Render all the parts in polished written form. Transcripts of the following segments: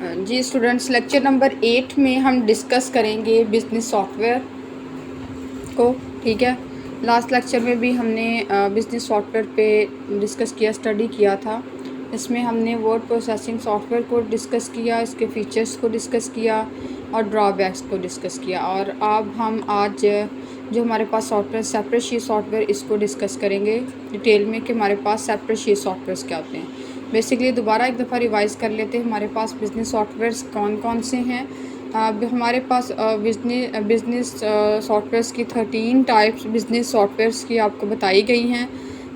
जी students, lecture number 8 में हम discuss करेंगे बिज़नेस सॉफ्टवेयर को। ठीक है, लास्ट लेक्चर में भी हमने बिज़नेस सॉफ्टवेयर पे डिस्कस किया, स्टडी किया था। इसमें हमने वर्ड प्रोसेसिंग सॉफ्टवेयर को डिस्कस किया, इसके फीचर्स को डिस्कस किया और ड्रॉबैक्स को डिस्कस किया। और अब हम आज जो हमारे पास सॉफ्टवेयर सेपरेट शीट सॉफ्टवेयर, इसको डिस्कस करेंगे डिटेल में कि हमारे पास सेपरेट शीट सॉफ्टवेयर्स क्या होते हैं। बेसिकली दोबारा एक दफ़ा रिवाइज़ कर लेते हैं हमारे पास बिज़नेस सॉफ्टवेयर्स कौन कौन से हैं। अब हमारे पास बिज़नेस सॉफ्टवेयर्स की 13 टाइप्स बिज़नेस सॉफ्टवेयर्स की आपको बताई गई हैं।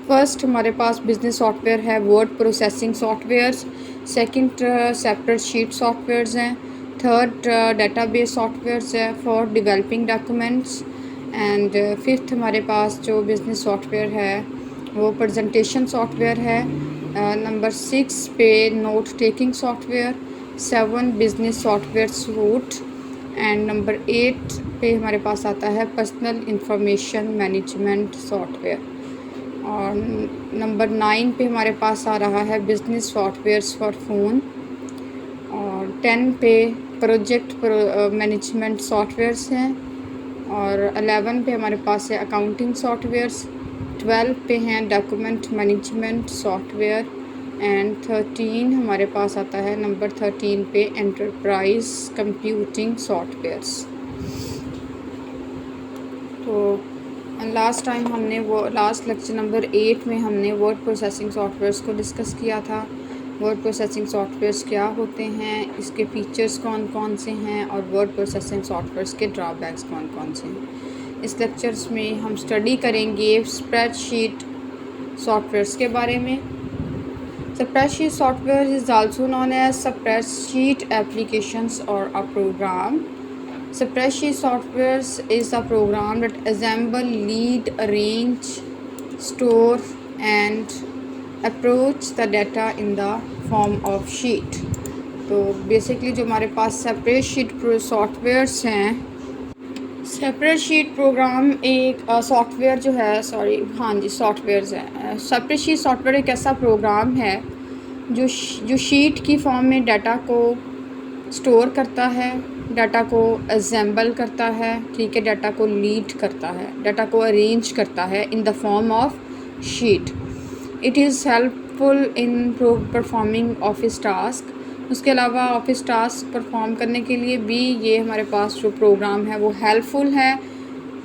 फर्स्ट हमारे पास बिज़नेस सॉफ्टवेयर है word processing softwares. Second separate sheet softwares हैं। थर्ड डेटाबेस सॉफ्टवेयर्स है for developing documents. And fifth हमारे पास जो बिज़नेस सॉफ्टवेयर है वो प्रेजेंटेशन सॉफ्टवेयर है। नंबर 6 पे note taking software. 7 business software suit. And number 8 पे हमारे पास आता है पर्सनल इंफॉर्मेशन मैनेजमेंट सॉफ्टवेयर। और नंबर 9 पे हमारे पास आ रहा है बिज़नेस सॉफ्टवेयर्स फॉर फ़ोन। और 10 पे प्रोजेक्ट मैनेजमेंट सॉफ्टवेयर्स हैं। और 11 पे हमारे पास है अकाउंटिंग सॉफ्टवेयर्स। 12 पे हैं डॉक्यूमेंट मैनेजमेंट सॉफ्टवेयर। एंड 13 हमारे पास आता है नंबर 13 पे एंटरप्राइज कंप्यूटिंग सॉफ्टवेयर्स। तो लास्ट टाइम हमने वो लास्ट लेक्चर नंबर 8 में हमने वर्ड प्रोसेसिंग सॉफ्टवेयर्स को डिस्कस किया था। वर्ड प्रोसेसिंग सॉफ्टवेयर्स क्या होते हैं, इसके फीचर्स कौन कौन से हैं और वर्ड प्रोसेसिंग सॉफ्टवेयर्स के ड्रॉबैक्स कौन कौन से हैं। इस लेक्चर्स में हम स्टडी करेंगे स्प्रेडशीट सॉफ्टवेयर्स के बारे में। Spreadsheet software is also known as spreadsheet applications और a program. Spreadsheet software is a program that assemble, lead, arrange, store and approach the data in the form of sheet। तो basically जो हमारे पास separate sheet softwares हैं, separate sheet programme एक software जो है softwares हैं। सेपरेट शीट सॉफ्टवेयर एक ऐसा प्रोग्राम है जो शीट की फॉर्म में डाटा को स्टोर करता है, डाटा को असेंबल करता है, ठीक है, डाटा को लीड करता है, डाटा को अरेंज करता है इन the form of sheet. It is helpful in performing office task. उसके अलावा ऑफिस टास्क परफॉर्म करने के लिए भी ये हमारे पास जो प्रोग्राम है वो हेल्पफुल है।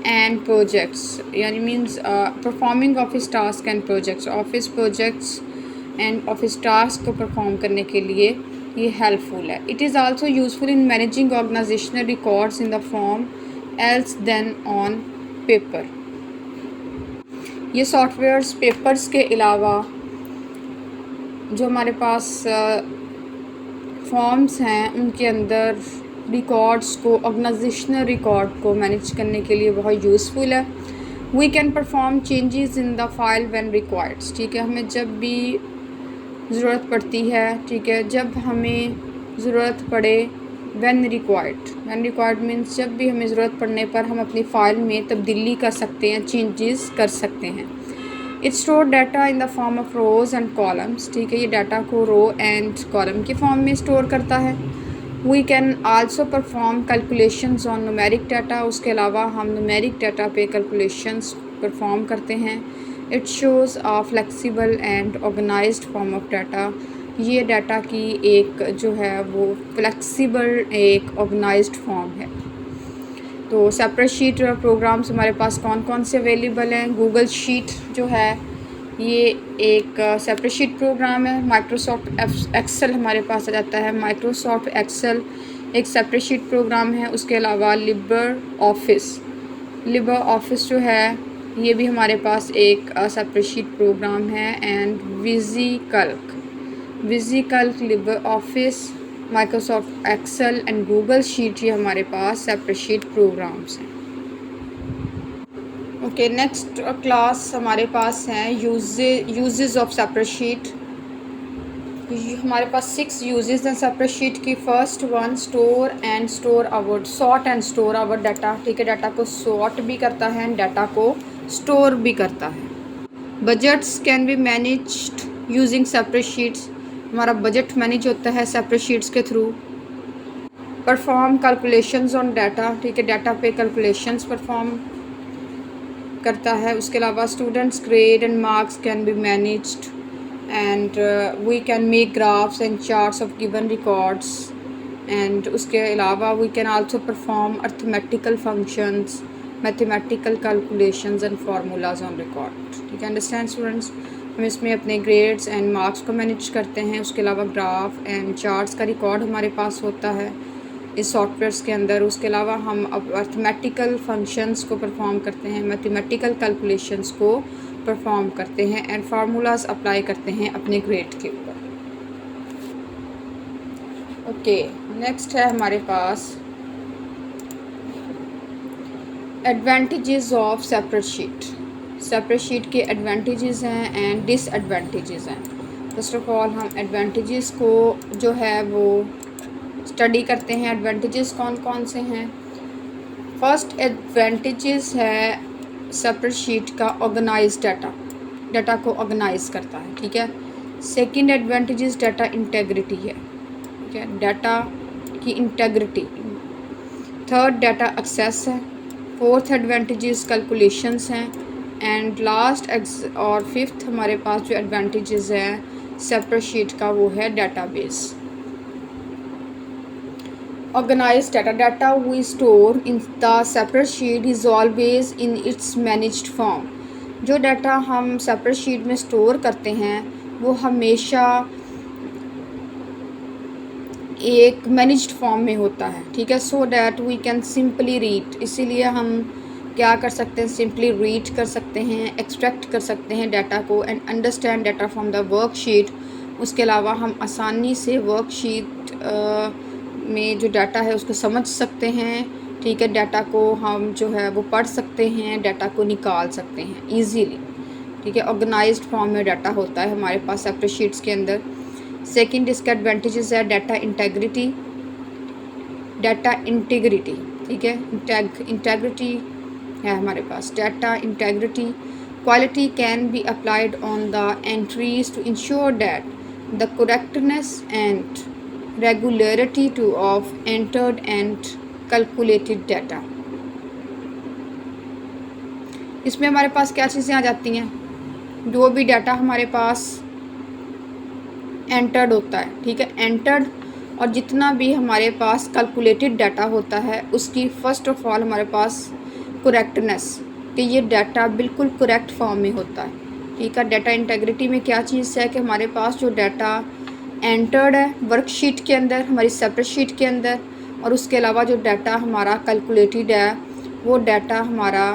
एंड प्रोजेक्ट्स यानी means performing office task and projects, office projects and office task को परफॉर्म करने के लिए ये हेल्पफुल है। It is also useful in managing organisational records in the form else than on paper. ये softwares papers के अलावा जो हमारे पास फॉर्म्स हैं उनके अंदर रिकॉर्ड्स को, ऑर्गेनाइजेशनल रिकॉर्ड को मैनेज करने के लिए बहुत यूज़फुल है। We can perform changes in the file when required. ठीक है, हमें जब भी ज़रूरत पड़ती है, ठीक है, जब हमें ज़रूरत पड़े, व्हेन रिक्वायर्ड मीन्स जब भी हमें ज़रूरत पड़ने पर हम अपनी फ़ाइल में तब्दीली कर सकते हैं, चेंजेस कर सकते हैं। It store data in the form of rows and columns. ठीक है, ये डाटा को रो एंड कॉलम के फॉर्म में स्टोर करता है। We can also perform calculations on numeric data. उसके अलावा हम न्यूमेरिक डाटा पे कैलकुलेशंस परफॉर्म करते हैं। It shows a flexible and organised form of data. ये डाटा की एक जो है वो फ्लेक्सिबल एक ऑर्गेनाइज्ड फॉर्म है। तो सेपरेट शीट प्रोग्राम्स हमारे पास कौन कौन से अवेलेबल हैं। गूगल शीट जो है ये एक सेपरेट शीट प्रोग्राम है। माइक्रोसॉफ्ट एक्सेल हमारे पास आ जाता है। माइक्रोसॉफ्ट एक्सेल एक सेपरेट शीट प्रोग्राम है। उसके अलावा लिबर ऑफिस जो है ये भी हमारे पास एक सेपरेट शीट प्रोग्राम है। And VisiCalc, Libre Office, Microsoft Excel and Google sheet ये हमारे पास सेपरेट शीट प्रोग्राम्स हैं। ओके, नेक्स्ट क्लास हमारे पास हैं यूजेस ऑफ सेपरेट शीट। हमारे पास 6 यूजेस हैं सेपरेट शीट की। First one, sort and store our data. ठीक है, डाटा को सॉर्ट भी करता है, डाटा को स्टोर भी करता है। Budgets can be managed using separate sheets. हमारा बजट मैनेज होता है सेपरेट शीट्स के through. Perform calculations on data, ठीक है, डाटा पे कैलकुलेशंस परफॉर्म करता है। उसके अलावा students grade and marks can be managed and we can make graphs and charts of given records and उसके अलावा we can also perform arithmetical functions, mathematical calculations and formulas on record, ठीक है। Understand students, हम इसमें अपने grades and marks को manage करते हैं। उसके अलावा ग्राफ एंड चार्ट्स का रिकॉर्ड हमारे पास होता है इस सॉफ्टवेयर्स के अंदर। उसके अलावा हम अब अर्थमेटिकल फंक्शंस को परफॉर्म करते हैं, मैथमेटिकल कैलकुलेशंस को परफॉर्म करते हैं एंड फार्मूलाज अप्लाई करते हैं अपने ग्रेड के ऊपर। ओके, नेक्स्ट है हमारे पास advantages of separate sheet. Separate sheet के एडवांटेजेस हैं एंड डिसएडवांटेजेस हैं। फर्स्ट ऑफ ऑल हम एडवांटेजेस को जो है वो स्टडी करते हैं। एडवांटेजेस कौन कौन से हैं? फर्स्ट एडवांटेजेस है सेपरेट शीट का ऑर्गेनाइज डाटा को ऑर्गेनाइज करता है, ठीक है। सेकंड एडवांटेजेस डाटा इंटेग्रिटी है, ठीक है, डाटा की इंटेग्रिटी। थर्ड डाटा एक्सेस है। फोर्थ एडवांटेजेस कैलकुलेशंस हैं एंड लास्ट और फिफ्थ हमारे पास जो एडवांटेजेस हैं सेपरेट शीट का वो है database. Organized data we store in the separate sheet is always in its managed form। जो डाटा हम सेपरेट शीट में स्टोर करते हैं वो हमेशा एक मैनेज्ड फॉर्म में होता है, ठीक है, so that we can simply read. इसीलिए हम क्या कर सकते हैं, सिंपली रीड कर सकते हैं, एक्सट्रैक्ट कर सकते हैं डाटा को and understand data from the worksheet. उसके अलावा हम आसानी से वर्कशीट में जो डाटा है उसको समझ सकते हैं, ठीक है, डाटा को हम जो है वो पढ़ सकते हैं, डाटा को निकाल सकते हैं ईजीली, ठीक है। ऑर्गेनाइज्ड फॉर्म में डाटा होता है हमारे पास सेपरेट शीट्स के अंदर। सेकंड इसका एडवांटेजेस है डाटा इंटेग्रिटी, ठीक है, इंटेग्रिटी है हमारे पास data integrity. Quality can be applied on the entries to ensure that the correctness and regularity to of entered and calculated data। इसमें हमारे पास क्या चीज़ें आ जाती हैं, जो भी डाटा हमारे पास एंटर्ड होता है, ठीक है, एंटर्ड और जितना भी हमारे पास कैलकुलेटेड डाटा होता है उसकी फ़र्स्ट ऑफ ऑल हमारे पास करेक्टनेस, कि ये डाटा बिल्कुल करेक्ट फॉर्म में होता है, ठीक है। डाटा इंटेग्रिटी में क्या चीज़ है कि हमारे पास जो डाटा एंटर्ड है वर्कशीट के अंदर, हमारी सेपरेट शीट के अंदर, और उसके अलावा जो डाटा हमारा कैलकुलेटेड है वो डाटा हमारा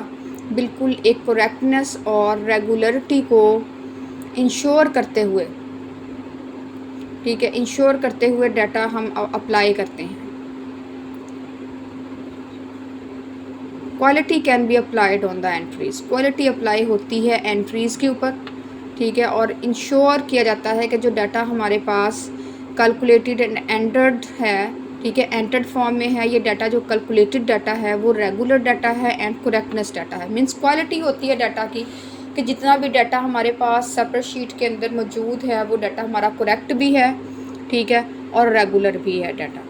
बिल्कुल एक करेक्टनेस और रेगुलरिटी को इंश्योर करते हुए, ठीक है, इंश्योर करते हुए डाटा हम अप्लाई करते हैं। Quality can be applied on the entries, quality apply होती है एंट्रीज़ के ऊपर, ठीक है, और इंश्योर किया जाता है कि जो डाटा हमारे पास कैलकुलेटेड एंड एंटर्ड है, ठीक है, एंटर्ड फॉर्म में है, ये डाटा जो कैलकुलेटेड डाटा है वो रेगुलर डाटा है एंड करेक्टनेस डाटा है। मींस क्वालिटी होती है डाटा की कि जितना भी डाटा हमारे पास सेपरेट शीट के अंदर मौजूद है वो डाटा हमारा करेक्ट भी है, ठीक है, और रेगुलर भी है डाटा।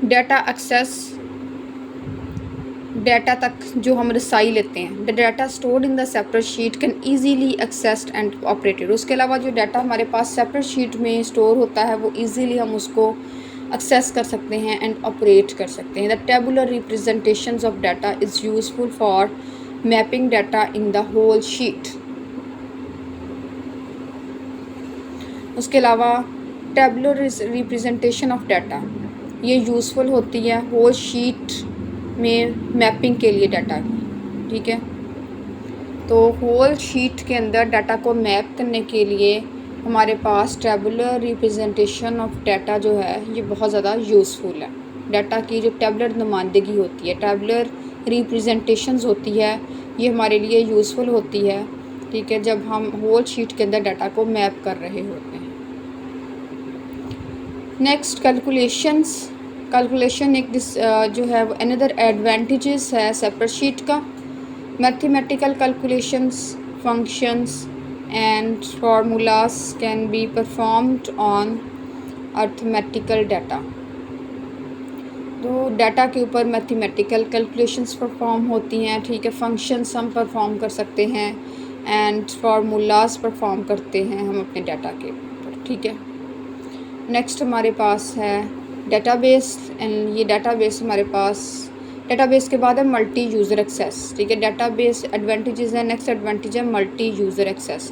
डाटा एक्सेस, डाटा तक जो हम रसाई लेते हैं, the data stored in the separate sheet can easily accessed and operated. उसके अलावा जो डाटा हमारे पास सेपरेट शीट में स्टोर होता है वो ईजीली हम उसको एक्सेस कर सकते हैं एंड ऑपरेट कर सकते हैं। The tabular representations of data is useful for mapping data in the whole sheet. उसके अलावा टेबुलर रिप्रेजेंटेशन ऑफ डाटा ये यूज़फुल होती है होल शीट में मैपिंग के लिए डाटा, ठीक है। तो होल शीट के अंदर डाटा को मैप करने के लिए हमारे पास टेबुलर रिप्रेजेंटेशन ऑफ डाटा जो है ये बहुत ज़्यादा यूज़फुल है। डाटा की जो टेबुलर नुमाइंदगी होती है, टेबुलर रिप्रेजेंटेशंस होती है, ये हमारे लिए यूज़फुल होती है, ठीक है, जब हम होल शीट के अंदर डाटा को मैप कर रहे होते हैं। नेक्स्ट कैलकुलेशन एक जो है वो अनदर एडवांटेजेस है सेपरेट शीट का। Mathematical calculations, functions and formulas can be performed on arithmetical data. तो डाटा के ऊपर मैथमेटिकल कैलकुलेशंस परफॉर्म होती हैं, ठीक है। फंक्शंस हम परफॉर्म कर सकते हैं एंड फार्मूलाज परफॉर्म करते हैं हम अपने डाटा के ऊपर, ठीक है। नेक्स्ट हमारे पास है डेटाबेस एंड ये डेटाबेस हमारे पास, डेटाबेस के बाद है मल्टी यूज़र एक्सेस, ठीक है। डेटाबेस एडवांटेजेस है, नेक्स्ट एडवांटेज है multi user access.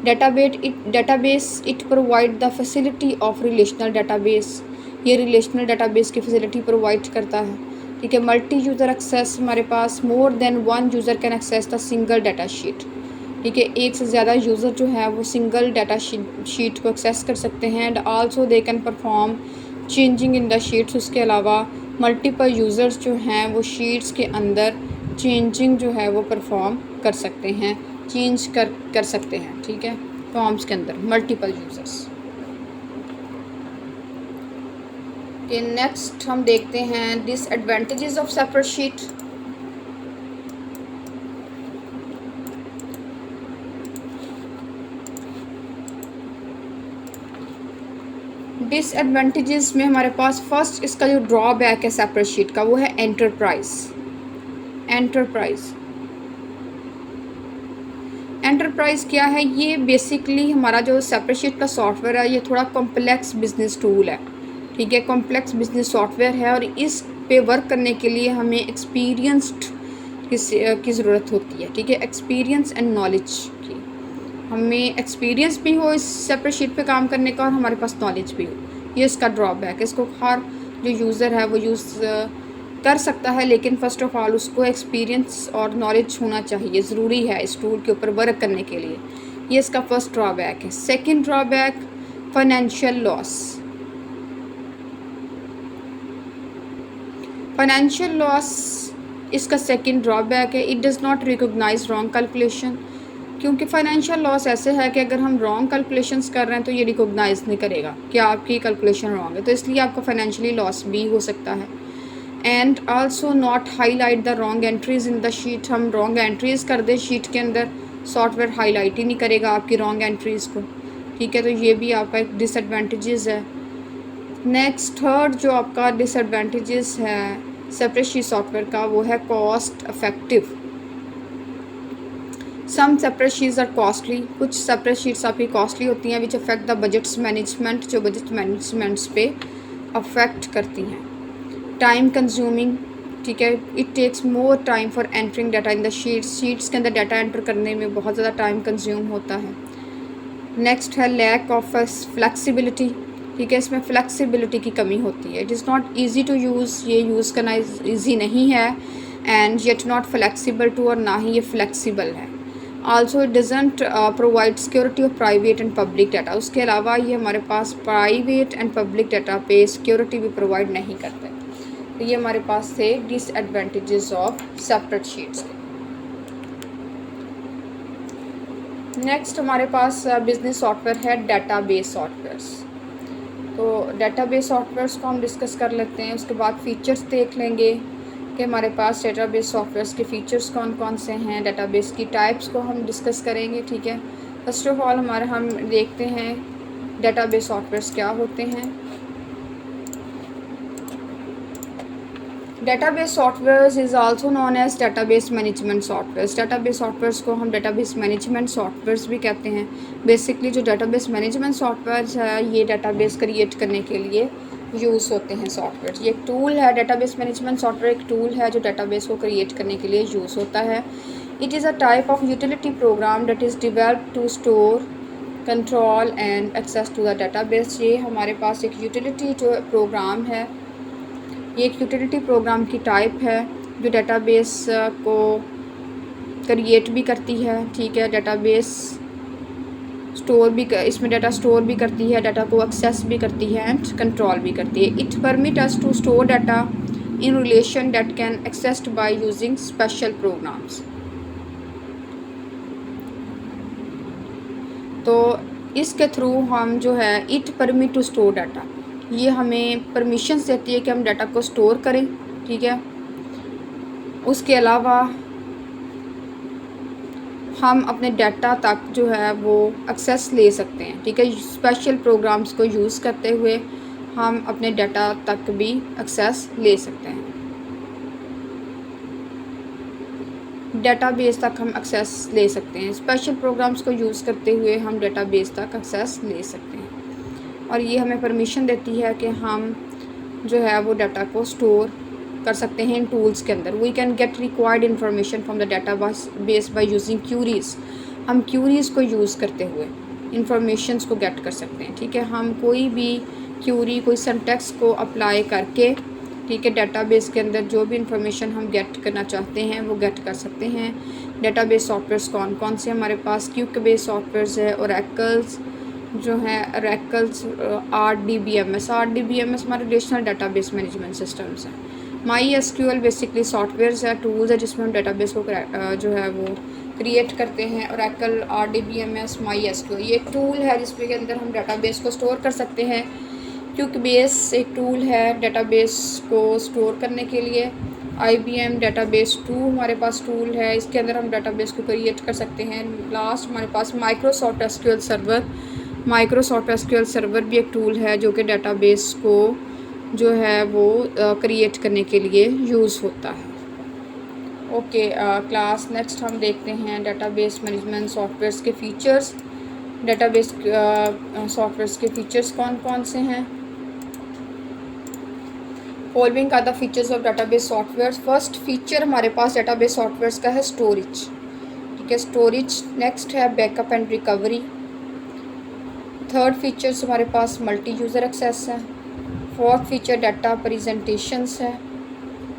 Database it provide the facility of relational database, ये रिलेशनल डेटाबेस की फैसिलिटी प्रोवाइड करता है, ठीक है। मल्टी यूज़र एक्सेस हमारे पास, more than one user can access the single data sheet, ठीक है। एक से ज़्यादा यूज़र जो है वो सिंगल डाटा शीट को एक्सेस कर सकते हैं and also they can perform changing in the sheets. उसके अलावा मल्टीपल यूज़र्स जो हैं वो शीट्स के अंदर चेंजिंग जो है वो परफॉर्म कर सकते हैं, चेंज कर सकते हैं, ठीक है, फॉर्म्स के अंदर मल्टीपल यूज़र्स। ओके, नेक्स्ट हम देखते हैं disadvantages of separate sheet. Disadvantages में हमारे पास फर्स्ट इसका जो ड्रॉबैक है सेपरेट शीट का वो है एंटरप्राइज क्या है, ये बेसिकली हमारा जो सेपरेट शीट का सॉफ्टवेयर है ये थोड़ा कॉम्प्लेक्स बिजनेस टूल है, ठीक है। कॉम्प्लेक्स बिजनेस सॉफ्टवेयर है और इस पे वर्क करने के लिए हमें एक्सपीरियंस्ड की ज़रूरत होती है, ठीक है। एक्सपीरियंस एंड नॉलेज की, हमें एक्सपीरियंस भी हो इस सेपरेट शीट पे काम करने का और हमारे पास नॉलेज भी हो, ये इसका ड्रॉबैक है। इसको हर जो यूज़र है वो यूज़ कर सकता है, लेकिन फ़र्स्ट ऑफ़ ऑल उसको एक्सपीरियंस और नॉलेज होना चाहिए, ज़रूरी है इस टूल के ऊपर वर्क करने के लिए। ये इसका फर्स्ट ड्रॉबैक है। सेकंड ड्रॉबैक फाइनेंशियल लॉस इसका सेकंड ड्रॉबैक है। It does not recognize wrong calculation, क्योंकि फाइनेंशियल लॉस ऐसे है कि अगर हम रॉन्ग कैलकुलेशंस कर रहे हैं तो ये रिकॉग्नाइज नहीं करेगा कि आपकी कैलकुलेशन रॉन्ग है, तो इसलिए आपका फाइनेंशियली लॉस भी हो सकता है। And also not highlight the wrong entries in the sheet, हम रॉन्ग एंट्रीज़ कर दे शीट के अंदर, सॉफ्टवेयर हाईलाइट ही नहीं करेगा आपकी रॉन्ग एंट्रीज़ को, ठीक है। तो ये भी आपका एक डिसएडवांटेजेस है। नेक्स्ट थर्ड जो आपका डिसएडवांटेजेस है सेपरेट शीट सॉफ्टवेयर का वो है cost effective. Some separate sheets are costly, कुछ सेपरेट शीट्स आपकी कॉस्टली होती हैं which affect the budgets management, जो बजट मैनेजमेंट्स पे अफेक्ट करती हैं। टाइम कंज्यूमिंग, ठीक है। It takes more time for entering data in the sheets के अंदर डाटा एंटर करने में बहुत ज़्यादा टाइम कंज्यूम होता है। नेक्स्ट है लैक ऑफ फ्लेक्सिबिलिटी, ठीक है। इसमें फ्लेक्सिबिलिटी की कमी होती है। It is not easy to use, ये यूज़ करना ईजी नहीं है and yet not flexible to, और ना ही ये फ्लेक्सिबल है। Also it doesn't provide security of private and public data, उसके अलावा ये हमारे पास प्राइवेट एंड पब्लिक डाटा पे सिक्योरिटी भी प्रोवाइड नहीं करते। तो ये हमारे पास थे डिसएडवांटेजेस ऑफ सेपरेट शीट्स के। नेक्स्ट हमारे पास बिजनेस सॉफ्टवेयर है डेटाबेस सॉफ्टवेयर्स। तो डेटाबेस सॉफ्टवेयर्स को हम डिस्कस कर लेते हैं, उसके बाद फीचर्स देख लेंगे कि हमारे पास डेटाबेस सॉफ्टवेयर्स के फ़ीचर्स कौन कौन से हैं, डेटाबेस की टाइप्स को हम डिस्कस करेंगे, ठीक है। फर्स्ट ऑफ ऑल हम देखते हैं डेटाबेस सॉफ्टवेयर्स क्या होते हैं। Database softwares is also known as database management softwares. Database softwares को हम डेटाबेस मैनेजमेंट सॉफ्टवेयर्स भी कहते हैं। बेसिकली जो डेटाबेस मैनेजमेंट सॉफ्टवेयर्स है ये डेटाबेस क्रिएट करने के लिए यूज़ होते हैं सॉफ्टवेयर। ये एक टूल है, डेटाबेस मैनेजमेंट सॉफ्टवेयर एक टूल है जो डेटाबेस को क्रिएट करने के लिए यूज़ होता है। It is a type of utility program that is develop to store, control and access to the database. ये हमारे पास एक यूटिलिटी जो प्रोग्राम है, ये एक यूटिलिटी प्रोग्राम की टाइप है जो डेटाबेस को क्रिएट भी करती है, ठीक है। डेटाबेस स्टोर भी इसमें डाटा स्टोर भी करती है, डाटा को एक्सेस भी करती है एंड कंट्रोल भी करती है। It permit us to store data in relation that can accessed by using special programs. तो इसके थ्रू हम जो है it permit to store data, ये हमें परमिशंस देती है कि हम डाटा को स्टोर करें, ठीक है। उसके अलावा हम अपने डाटा तक जो है वो एक्सेस ले सकते हैं। ठीक है, स्पेशल प्रोग्राम्स को यूज़ करते हुए हम अपने डाटा तक भी एक्सेस ले सकते हैं। डेटाबेस तक हम एक्सेस ले सकते हैं। स्पेशल प्रोग्राम्स को यूज़ करते हुए हम डेटाबेस तक एक्सेस ले सकते हैं और ये हमें परमिशन देती है कि हम जो है वो डाटा को स्टोर कर सकते हैं इन टूल्स के अंदर। We can get required information from the data base by using queries. हम क्यूरीज़ को यूज़ करते हुए इंफॉर्मेशंस को गेट कर सकते हैं। ठीक है, हम कोई भी क्यूरी, कोई सिंटैक्स को अप्लाई करके, ठीक है, डाटाबेस के अंदर जो भी इंफॉर्मेशन हम गेट करना चाहते हैं वो गेट कर सकते हैं। डाटाबेस सॉफ्टवेयर्स कौन कौन से हमारे पास? क्यूकबेस सॉफ्टवेयर्स है, ओरेकल्स जो है, ओरेकल्स, RDBMS हमारे रिलेशनल डाटाबेस मैनेजमेंट सिस्टम्स हैं। MySQL बेसिकली सॉफ्टवेयर्स है, टूल्स है जिसमें हम डाटाबेस को जो है वो क्रिएट करते हैं। ओरेकल, RDBMS, MySQL ये एक टूल है जिसमें के अंदर हम डाटाबेस को स्टोर कर सकते हैं। क्यूकबेस एक टूल है डाटाबेस को स्टोर करने के लिए। IBM डेटाबेस 2 हमारे पास टूल है, इसके अंदर हम डाटाबेस को क्रिएट कर सकते हैं। लास्ट हमारे पास माइक्रोसॉफ्ट एसक्यूएल सर्वर भी एक टूल है जो कि डाटाबेस को जो है वो क्रिएट करने के लिए यूज़ होता है। ओके क्लास, नेक्स्ट हम देखते हैं डाटाबेस मैनेजमेंट सॉफ्टवेयर्स के फ़ीचर्स। डाटाबेस सॉफ्टवेयर्स के फ़ीचर्स कौन कौन से हैं? Following are the features of database software. First feature हमारे पास डाटाबेस सॉफ्टवेयर्स का है स्टोरेज। ठीक है, स्टोरेज। नेक्स्ट है backup and recovery. Third features हमारे पास मल्टी यूज़र एक्सेस है। फोर्थ फीचर डाटा प्रेजेंटेशंस है।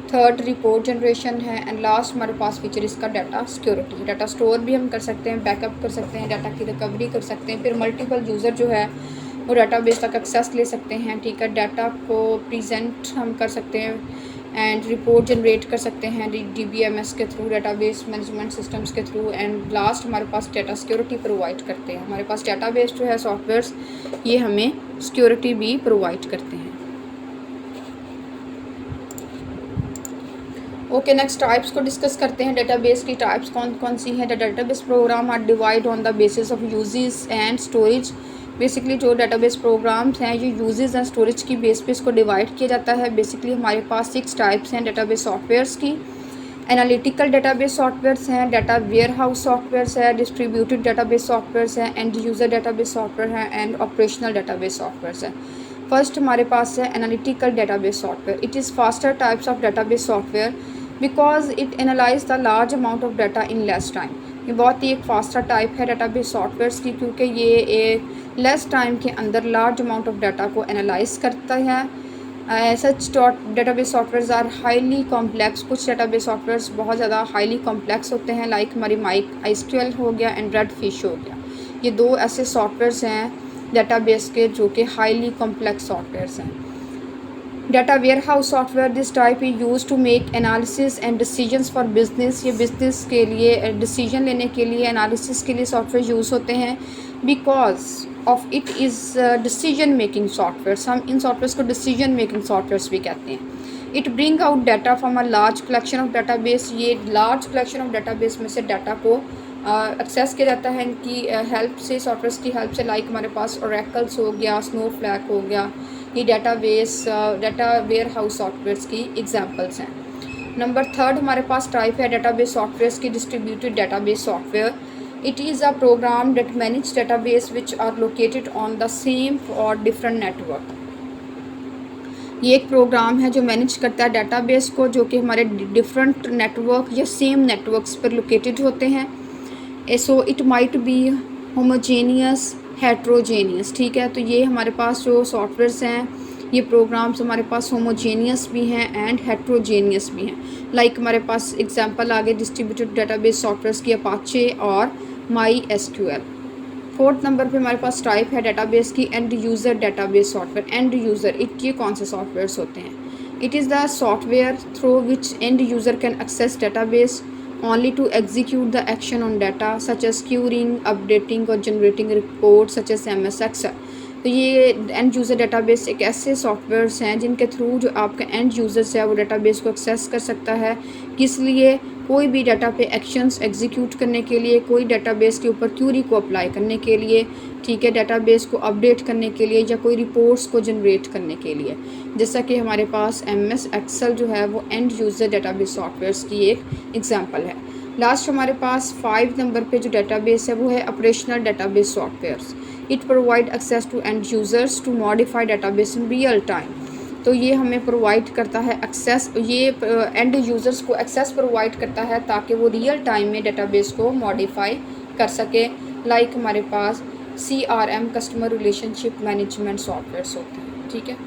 थर्ड रिपोर्ट जनरेशन है एंड लास्ट हमारे पास फीचर इसका डाटा सिक्योरिटी। डाटा स्टोर भी हम कर सकते हैं, बैकअप कर सकते हैं, डाटा की रिकवरी कर सकते हैं, फिर मल्टीपल यूज़र जो है वो डाटाबेस तक एक्सेस ले सकते हैं। ठीक है, डाटा को प्रेजेंट हम कर सकते हैं एंड रिपोर्ट जनरेट कर सकते हैं DBMS के थ्रू, डाटाबेस मैनेजमेंट सिस्टम्स के थ्रू। एंड लास्ट हमारे पास डाटा सिक्योरिटी प्रोवाइड करते हैं। हमारे पास डाटाबेस जो है सॉफ्टवेयर्स ये हमें सिक्योरिटी भी प्रोवाइड करते हैं। ओके, नेक्स्ट टाइप्स को डिस्कस करते हैं। डेटाबेस की टाइप्स कौन कौन सी हैं? The database program are divide on the basis of uses and storage. Basically जो डेटाबेस प्रोग्राम्स हैं ये यूजेस एंड स्टोरेज की बेस पे इसको डिवाइड किया जाता है। बेसिकली हमारे पास 6 टाइप्स हैं डेटाबेस सॉफ्टवेयर्स की। एनालिटिकल डेटाबेस सॉफ्टवेयर्स हैं, डाटा वेयर हाउस सॉफ्टवेयर्स है, डिस्ट्रीब्यूटेड डेटाबेस सॉफ्टवेयर्स हैं, एंड यूज़र डेटाबेस सॉफ्टवेयर है एंड ऑपरेशनल डेटाबेस सॉफ्टवेयर्स है। फर्स्ट हमारे पास है analytical database software. It is faster types of database software because it analyse the large amount of data in less time. ये बहुत ही एक फास्टर टाइप है डेटाबेस सॉफ्टवेयर्स की क्योंकि ये एक लेस टाइम के अंदर लार्ज अमाउंट ऑफ डाटा को एनालाइज करता है। Such database softwares are highly complex. कुछ डेटाबेस सॉफ्टवेयर्स बहुत ज़्यादा हाईली कॉम्प्लेक्स होते हैं, लाइक हमारी MySQL हो गया एंड रेडफिश हो गया। ये 2 ऐसे सॉफ्टवेयर्स हैं डेटाबेस के जो कि हाईली कॉम्प्लेक्स सॉफ्टवेयर्स हैं। Data warehouse software, this type is use to make analysis and decisions for business. ये बिजनेस के लिए डिसीजन लेने के लिए, एनालिसिस के लिए सॉफ्टवेयर यूज़ होते हैं। Because of it is decision making software. हम इन सॉफ्टवेयर को डिसीजन मेकिंग सॉफ्टवेयर भी कहते हैं। It bring out data from a large collection of database. ये लार्ज कलेक्शन ऑफ डाटाबेस में से डाटा को एक्सेस किया जाता है इनकी हेल्प से, सॉफ्टवेयर की हेल्प से। लाइक हमारे पास ओरेकल्स हो गया, स्नोफ्लैक हो गया, ये डाटा वेयर हाउस सॉफ्टवेयर्स की एग्जांपल्स हैं। नंबर 3 हमारे पास टाइप है डेटाबेस सॉफ्टवेयर्स की distributed database software. It is a program that manage database which are located on the same or different network. ये एक प्रोग्राम है जो मैनेज करता है डेटाबेस को जो कि हमारे डिफरेंट नेटवर्क या सेम नेटवर्क्स पर लोकेटेड होते हैं। So it might be homogeneous, heterogeneous. ठीक है, तो ये हमारे पास जो सॉफ्टवेयर्स हैं ये प्रोग्राम्स हमारे पास होमोजेनियस भी हैं एंड हेट्रोजेनियस भी हैं। लाइक हमारे पास एग्जांपल आ गए डिस्ट्रीब्यूटेड डेटाबेस सॉफ्टवेयर्स की अपाचे और MySQL। 4th नंबर पे हमारे पास टाइप है डेटाबेस की end user database software. End user ये कौन से सॉफ्टवेयर्स होते हैं? It is the software through which end user can access database only to execute the action on data such as querying, updating or generating reports such as MS Excel। तो ये and user database एक ऐसे softwares हैं जिनके through जो आपका end users है वो डेटाबेस को एक्सेस कर सकता है। किस लिए? कोई भी डाटा पे एक्शंस एग्जीक्यूट करने के लिए, कोई डेटाबेस के ऊपर क्यूरी को अप्लाई करने के लिए, ठीक है, डेटाबेस को अपडेट करने के लिए या कोई रिपोर्ट्स को जनरेट करने के लिए। जैसा कि हमारे पास MS एक्सेल जो है वो एंड यूज़र डेटाबेस सॉफ्टवेयर्स की एक एग्जांपल है। लास्ट हमारे पास 5 नंबर पे जो डेटाबेस है वो है operational database softwares. It provide access to end users to modify database in real time. तो ये हमें प्रोवाइड करता है एक्सेस, ये एंड यूज़र्स को एक्सेस प्रोवाइड करता है ताकि वो रियल टाइम में डेटाबेस को मॉडिफाई कर सके। लाइक हमारे पास CRM customer relationship management softwares होते हैं, ठीक है।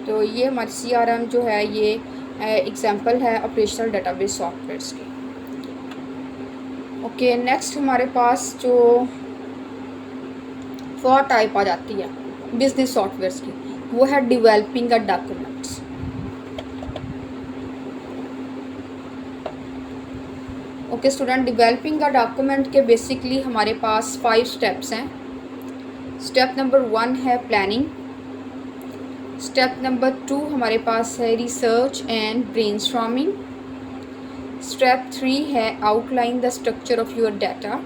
तो ये हमारी CRM जो है ये एग्जांपल है ऑपरेशनल डेटाबेस सॉफ्टवेयर्स की। ओके, नेक्स्ट हमारे पास जो 4 टाइप आ जाती है बिजनेस सॉफ्टवेयर्स की, वो है developing a documents. Okay student, developing a document के बेसिकली हमारे पास 5 स्टेप्स हैं। स्टेप नंबर 1 है प्लानिंग। स्टेप नंबर 2 हमारे पास है रिसर्च एंड ब्रेनस्टॉर्मिंग। स्टेप 3 है outline the structure of your data.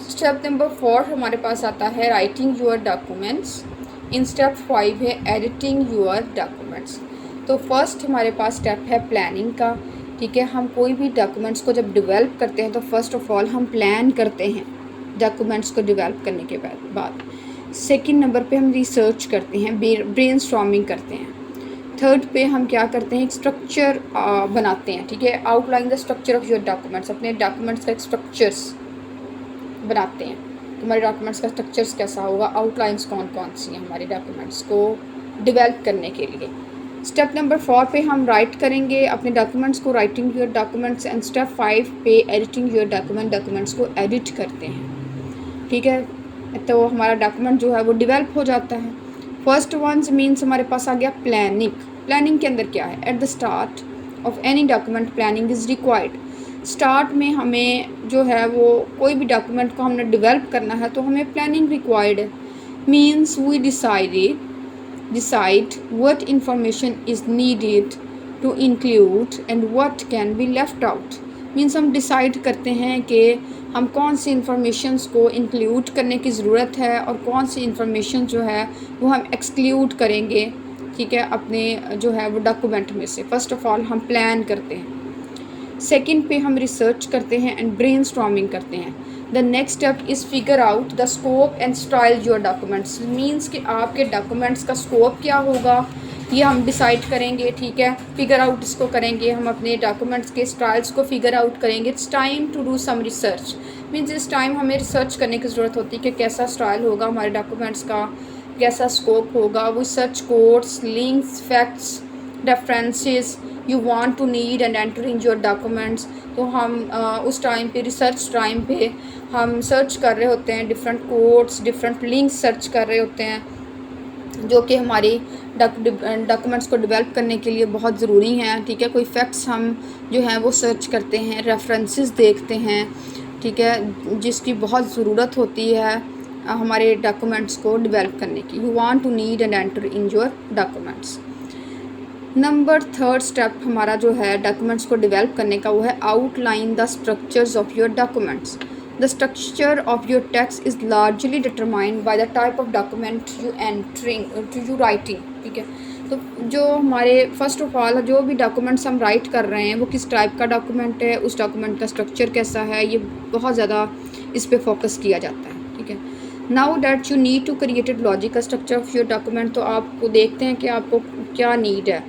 Step number 4 हमारे पास आता है writing your documents. In step 5 है एडिटिंग योर डॉक्यूमेंट्स। तो फर्स्ट हमारे पास स्टेप है प्लानिंग का, ठीक है। हम कोई भी डॉक्यूमेंट्स को जब डेवलप करते हैं तो फर्स्ट ऑफ ऑल हम प्लान करते हैं डॉक्यूमेंट्स को डेवलप करने के बाद। सेकंड नंबर पे हम रिसर्च करते हैं, ब्रेनस्टॉर्मिंग करते हैं। थर्ड पे हम क्या करते हैं, एक स्ट्रक्चर बनाते हैं, ठीक है। Outline the structure of your documents, अपने डॉक्यूमेंट्स का एक स्ट्रक्चर्स बनाते हैं। हमारे डॉक्यूमेंट्स का स्ट्रक्चर्स कैसा होगा, आउटलाइंस कौन कौन सी हैं हमारे डॉक्यूमेंट्स को डेवलप करने के लिए। स्टेप नंबर 4 पे हम राइट करेंगे अपने डॉक्यूमेंट्स को, writing your documents. And step 5 पे एडिटिंग योर डॉक्यूमेंट्स को एडिट करते हैं, ठीक है। तो हमारा डॉक्यूमेंट जो है वो डेवलप हो जाता है। फर्स्ट वंस मीन्स हमारे पास आ गया प्लानिंग। प्लानिंग के अंदर क्या है, at the start of any document planning is required. Start में हमें जो है वो कोई भी डॉक्यूमेंट को हमने डेवलप करना है तो हमें प्लानिंग रिक्वायर्ड है। Means we decide what information is needed to include and what can be left out। Means हम डिसाइड करते हैं कि हम कौन सी इंफॉर्मेशंस को इंक्लूड करने की ज़रूरत है और कौन सी इंफॉर्मेशन जो है वो हम एक्सक्लूड करेंगे, ठीक है, अपने जो है वो डॉक्यूमेंट में से। फ़र्स्ट ऑफ ऑल हम प्लान करते हैं। सेकंड पे हम रिसर्च करते हैं एंड ब्रेनस्टॉर्मिंग करते हैं। The next step is figure out the scope and style your documents. Means कि आपके डॉक्यूमेंट्स का स्कोप क्या होगा ये हम डिसाइड करेंगे, ठीक है। फिगर आउट इसको करेंगे, हम अपने डॉक्यूमेंट्स के स्टाइल्स को फिगर आउट करेंगे। It's time to do some research. Means इस टाइम हमें रिसर्च करने की ज़रूरत होती है कि कैसा स्टाइल होगा हमारे डॉक्यूमेंट्स का, कैसा स्कोप होगा। वो search codes, links, facts, references you want to need and enter in your documents. तो हम उस टाइम पे, रिसर्च टाइम पे हम सर्च कर रहे होते हैं, different codes, different links search कर रहे होते हैं जो कि हमारी डॉक्यूमेंट्स को डेवलप करने के लिए बहुत ज़रूरी हैं, ठीक है। कोई फैक्ट्स हम जो हैं वो सर्च करते हैं, रेफरेंसेस देखते हैं, ठीक है, जिसकी बहुत ज़रूरत होती है हमारे डॉक्यूमेंट्स को डेवलप करने की। You want to need and enter in your documents. Number 3 step हमारा जो है डॉक्यूमेंट्स को डेवलप करने का, वो है outline the structures of your documents. The structure of your text is largely determined by the type of document you writing, ठीक है। तो जो हमारे फर्स्ट ऑफ ऑल जो भी डॉक्यूमेंट्स हम राइट कर रहे हैं वो किस टाइप का डॉक्यूमेंट है, उस डॉक्यूमेंट का स्ट्रक्चर कैसा है, ये बहुत ज़्यादा इस पर फोकस किया जाता है, ठीक है। Now that you need to created logical structure of your document. तो आपको देखते हैं कि आपको क्या नीड है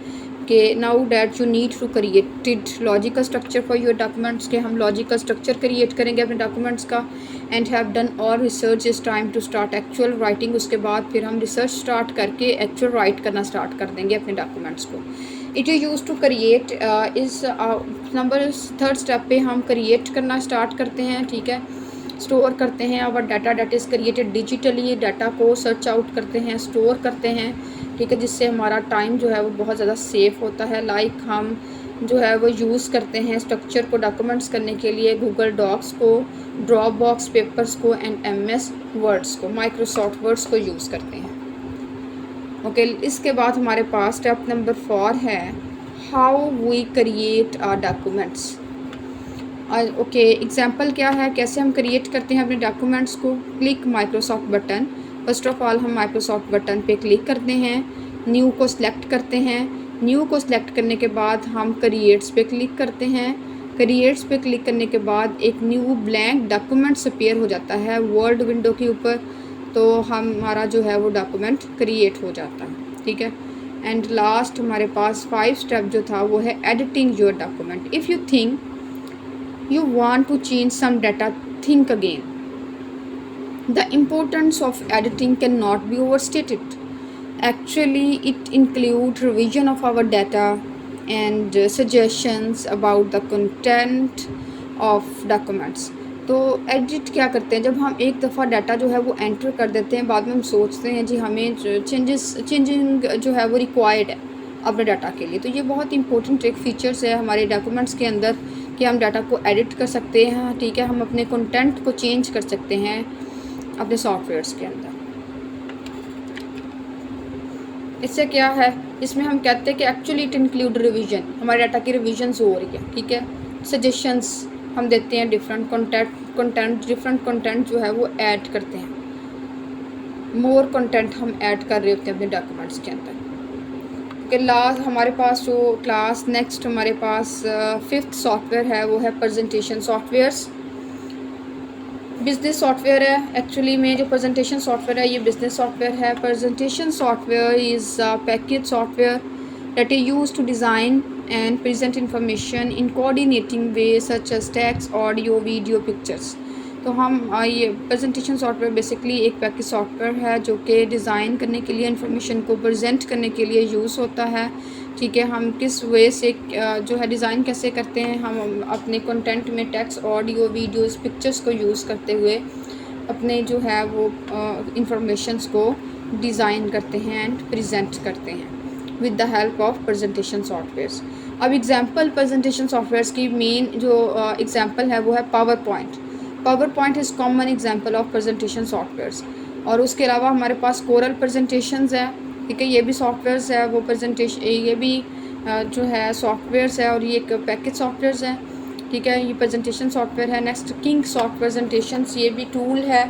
कि now that you need to created logical structure for your documents, के हम लॉजिकल स्ट्रक्चर क्रिएट करेंगे अपने डॉक्यूमेंट्स का। And have done all research is time to start actual writing. उसके बाद फिर हम रिसर्च स्टार्ट करके एक्चुअल राइट करना स्टार्ट कर देंगे अपने डॉक्यूमेंट्स को। It is use to create इस नंबर 3 स्टेप पे हम क्रिएट करना स्टार्ट करते हैं, ठीक है। स्टोर करते हैं और data that is created digitally, data को सर्च आउट करते हैं, स्टोर करते हैं, ठीक है, जिससे हमारा टाइम जो है वो बहुत ज़्यादा सेफ होता है। लाइक हम जो है वो यूज़ करते हैं स्ट्रक्चर को डॉक्यूमेंट्स करने के लिए, गूगल डॉक्स को, ड्रॉप बॉक्स पेपर्स को एंड MS वर्ड्स को, माइक्रोसॉफ्ट वर्ड्स को यूज़ करते हैं। ओके, इसके बाद हमारे पास स्टेप नंबर 4 है how we create our documents. Okay, example क्या है, कैसे हम क्रिएट करते हैं अपने डॉक्यूमेंट्स को। Click Microsoft button. First of all हम माइक्रोसॉफ्ट बटन पे क्लिक करते हैं, न्यू को सिलेक्ट करते हैं। न्यू को सिलेक्ट करने के बाद हम क्रिएट्स पे क्लिक करते हैं। क्रिएट्स पे क्लिक करने के बाद एक न्यू ब्लैंक डॉक्यूमेंट्स अपीयर हो जाता है वर्ड विंडो के ऊपर, तो हमारा जो है वो डॉक्यूमेंट क्रिएट हो जाता है। ठीक है, एंड लास्ट हमारे पास 5 स्टेप जो था वो है editing your document. If you think you want to change some data, think again. The importance of editing cannot be overstated. Actually, it includes revision of our data and suggestions about the content of documents. तो edit क्या करते हैं, जब हम एक दफ़ा data जो है वो एंटर कर देते हैं, बाद में हम सोचते हैं जी हमें चेंजिंग जो है वो रिक्वायर्ड है अपने डाटा के लिए, तो ये बहुत इंपॉर्टेंट एक फ़ीचर्स है हमारे डॉक्यूमेंट्स के अंदर कि हम डाटा को एडिट कर सकते हैं। ठीक है, हम अपने कंटेंट को चेंज कर सकते हैं अपने सॉफ्टवेयर्स के अंदर। इससे क्या है, इसमें हम कहते हैं कि एक्चुअली इट इंक्लूड रिवीजन, हमारे डाटा की रिविजन्स हो रही है। ठीक है, सजेशंस हम देते हैं, डिफरेंट कंटेंट जो है वो ऐड करते हैं, मोर कंटेंट हम ऐड कर रहे होते हैं अपने डॉक्यूमेंट्स के अंदर। के लास्ट हमारे पास जो क्लास नेक्स्ट हमारे पास 5th सॉफ्टवेयर है वो है प्रेजेंटेशन सॉफ्टवेयर्स। बिजनेस सॉफ्टवेयर है एक्चुअली में, जो प्रेजेंटेशन सॉफ्टवेयर है ये बिजनेस सॉफ्टवेयर है। Presentation software is package software that is used to design and present information in coordinating way such as text, audio, video, pictures. तो हम ये presentation software basically एक पैकेज सॉफ्टवेयर है जो कि डिज़ाइन करने के लिए, इंफॉर्मेशन को प्रेजेंट करने के लिए यूज़ होता है। ठीक है, हम किस वे से जो है डिज़ाइन कैसे करते हैं, हम अपने कंटेंट में टेक्स्ट, ऑडियो, वीडियोस, पिक्चर्स को यूज़ करते हुए अपने जो है वो इंफॉर्मेशंस को डिज़ाइन करते हैं एंड प्रेजेंट करते हैं with the help of presentation softwares. अब एग्जांपल प्रेजेंटेशन सॉफ्टवेयर्स की मेन जो एग्जांपल है वो है power point. Power point is common example of presentation softwares. और उसके अलावा हमारे पास कोरल प्रेजेंटेशंस है। ठीक है, ये भी सॉफ्टवेयर्स है, वो प्रेजेंटेशन ये भी जो है सॉफ्टवेयर्स है और ये एक पैकेज सॉफ्टवेयर्स है। ठीक है, ये प्रेजेंटेशन सॉफ्टवेयर है। नेक्स्ट किंग सॉफ्ट प्रेजेंटेशंस, ये भी टूल है।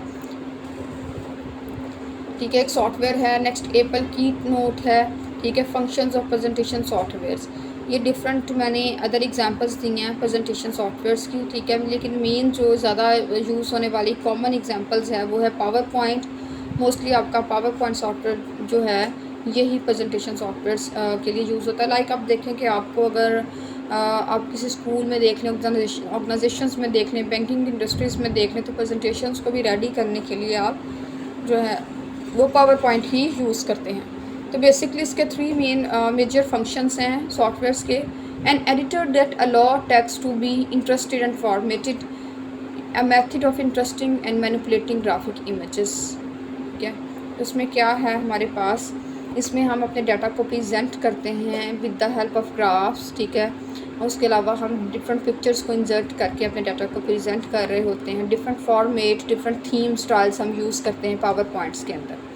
ठीक है, एक सॉफ्टवेयर है। नेक्स्ट एप्पल की नोट है। ठीक है, फंक्शंस ऑफ प्रेजेंटेशन सॉफ्टवेयर्स, ये डिफरेंट मैंने अदर एग्जांपल्स दी हैं प्रेजेंटेशन सॉफ्टवेयर्स की। ठीक है, लेकिन मेन जो ज़्यादा यूज़ होने वाली कॉमन एग्जांपल्स है वो है पावर पॉइंट। मोस्टली आपका पावर पॉइंट सॉफ्टवेयर जो है यही प्रेजेंटेशन सॉफ्टवेयर्स के लिए यूज़ होता है। लाइक आप देखें कि आपको अगर आप किसी स्कूल में देख लें, ऑर्गेनाइजेशंस में देख लें, बैंकिंग इंडस्ट्रीज़ में देख लें, तो प्रेजेंटेशंस को भी रेडी करने के लिए आप जो है वो पावर पॉइंट ही यूज़ करते हैं। तो बेसिकली इसके 3 मेन मेजर फंक्शंस हैं सॉफ्टवेयर्स के। An editor that allow text to be interested and formatted, a method of interesting and manipulating graphic images. ठीक है, तो इसमें क्या है हमारे पास, इसमें हम अपने डाटा को प्रेजेंट करते हैं with the help of graphs. ठीक है, और उसके अलावा हम डिफरेंट पिक्चर्स को इंसर्ट करके अपने डाटा को प्रेजेंट कर रहे होते हैं। Different format, different theme styles हम यूज़ करते हैं पावर पॉइंट्स के अंदर।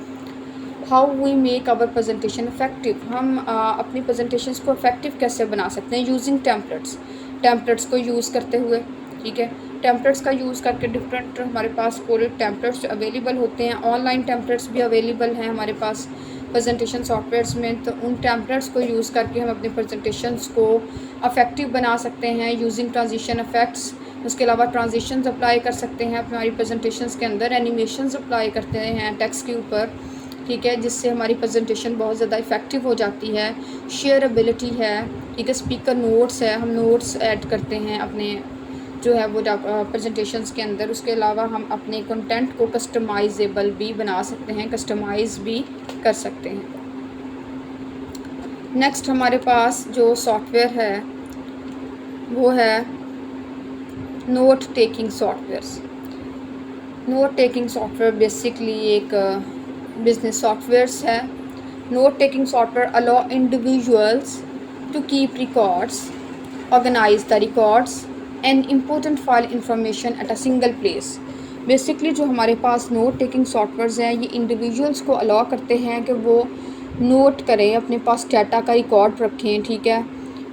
How we make our presentation effective, हम अपनी प्रेजेंटेशंस को इफेक्टिव कैसे बना सकते हैं, यूजिंग टेम्पलेट्स को यूज़ करते हुए। ठीक है, टेम्पलेट्स का यूज़ करके डिफरेंट हमारे पास पूरे टेम्पलेट्स अवेलेबल होते हैं। ऑनलाइन टेम्पलेट्स भी अवेलेबल हैं हमारे पास प्रेजेंटेशन सॉफ्टवेयर्स में। तो उन टेम्पलेट्स को यूज़ करके हम अपने प्रेजेंटेशंस को इफेक्टिव बना सकते हैं यूजिंग ट्रांजिशन इफेक्ट्स। उसके अलावा ट्रांजिशंस अप्लाई कर सकते हैं हमारी प्रेजेंटेशंस के अंदर। एनिमेशंस अप्लाई करते हैं टेक्स्ट के ऊपर। ठीक है, जिससे हमारी प्रेजेंटेशन बहुत ज़्यादा इफेक्टिव हो जाती है। शेयरबिलिटी है। ठीक है, स्पीकर नोट्स है, हम नोट्स ऐड करते हैं अपने जो है वो प्रेजेंटेशंस के अंदर। उसके अलावा हम अपने कंटेंट को कस्टमाइजेबल भी बना सकते हैं, कस्टमाइज़ भी कर सकते हैं। नेक्स्ट हमारे पास जो सॉफ्टवेयर है वो है note taking softwares. Note taking software basically एक बिजनेस सॉफ्टवेयर्स है। Note taking software allow individuals to keep records organize the records and important file information at a single place। Basically जो हमारे पास नोट टेकिंग सॉफ्टवेयर्स हैं ये individuals को allow करते हैं कि वो नोट करें, अपने पास डाटा का रिकॉर्ड रखें, ठीक है,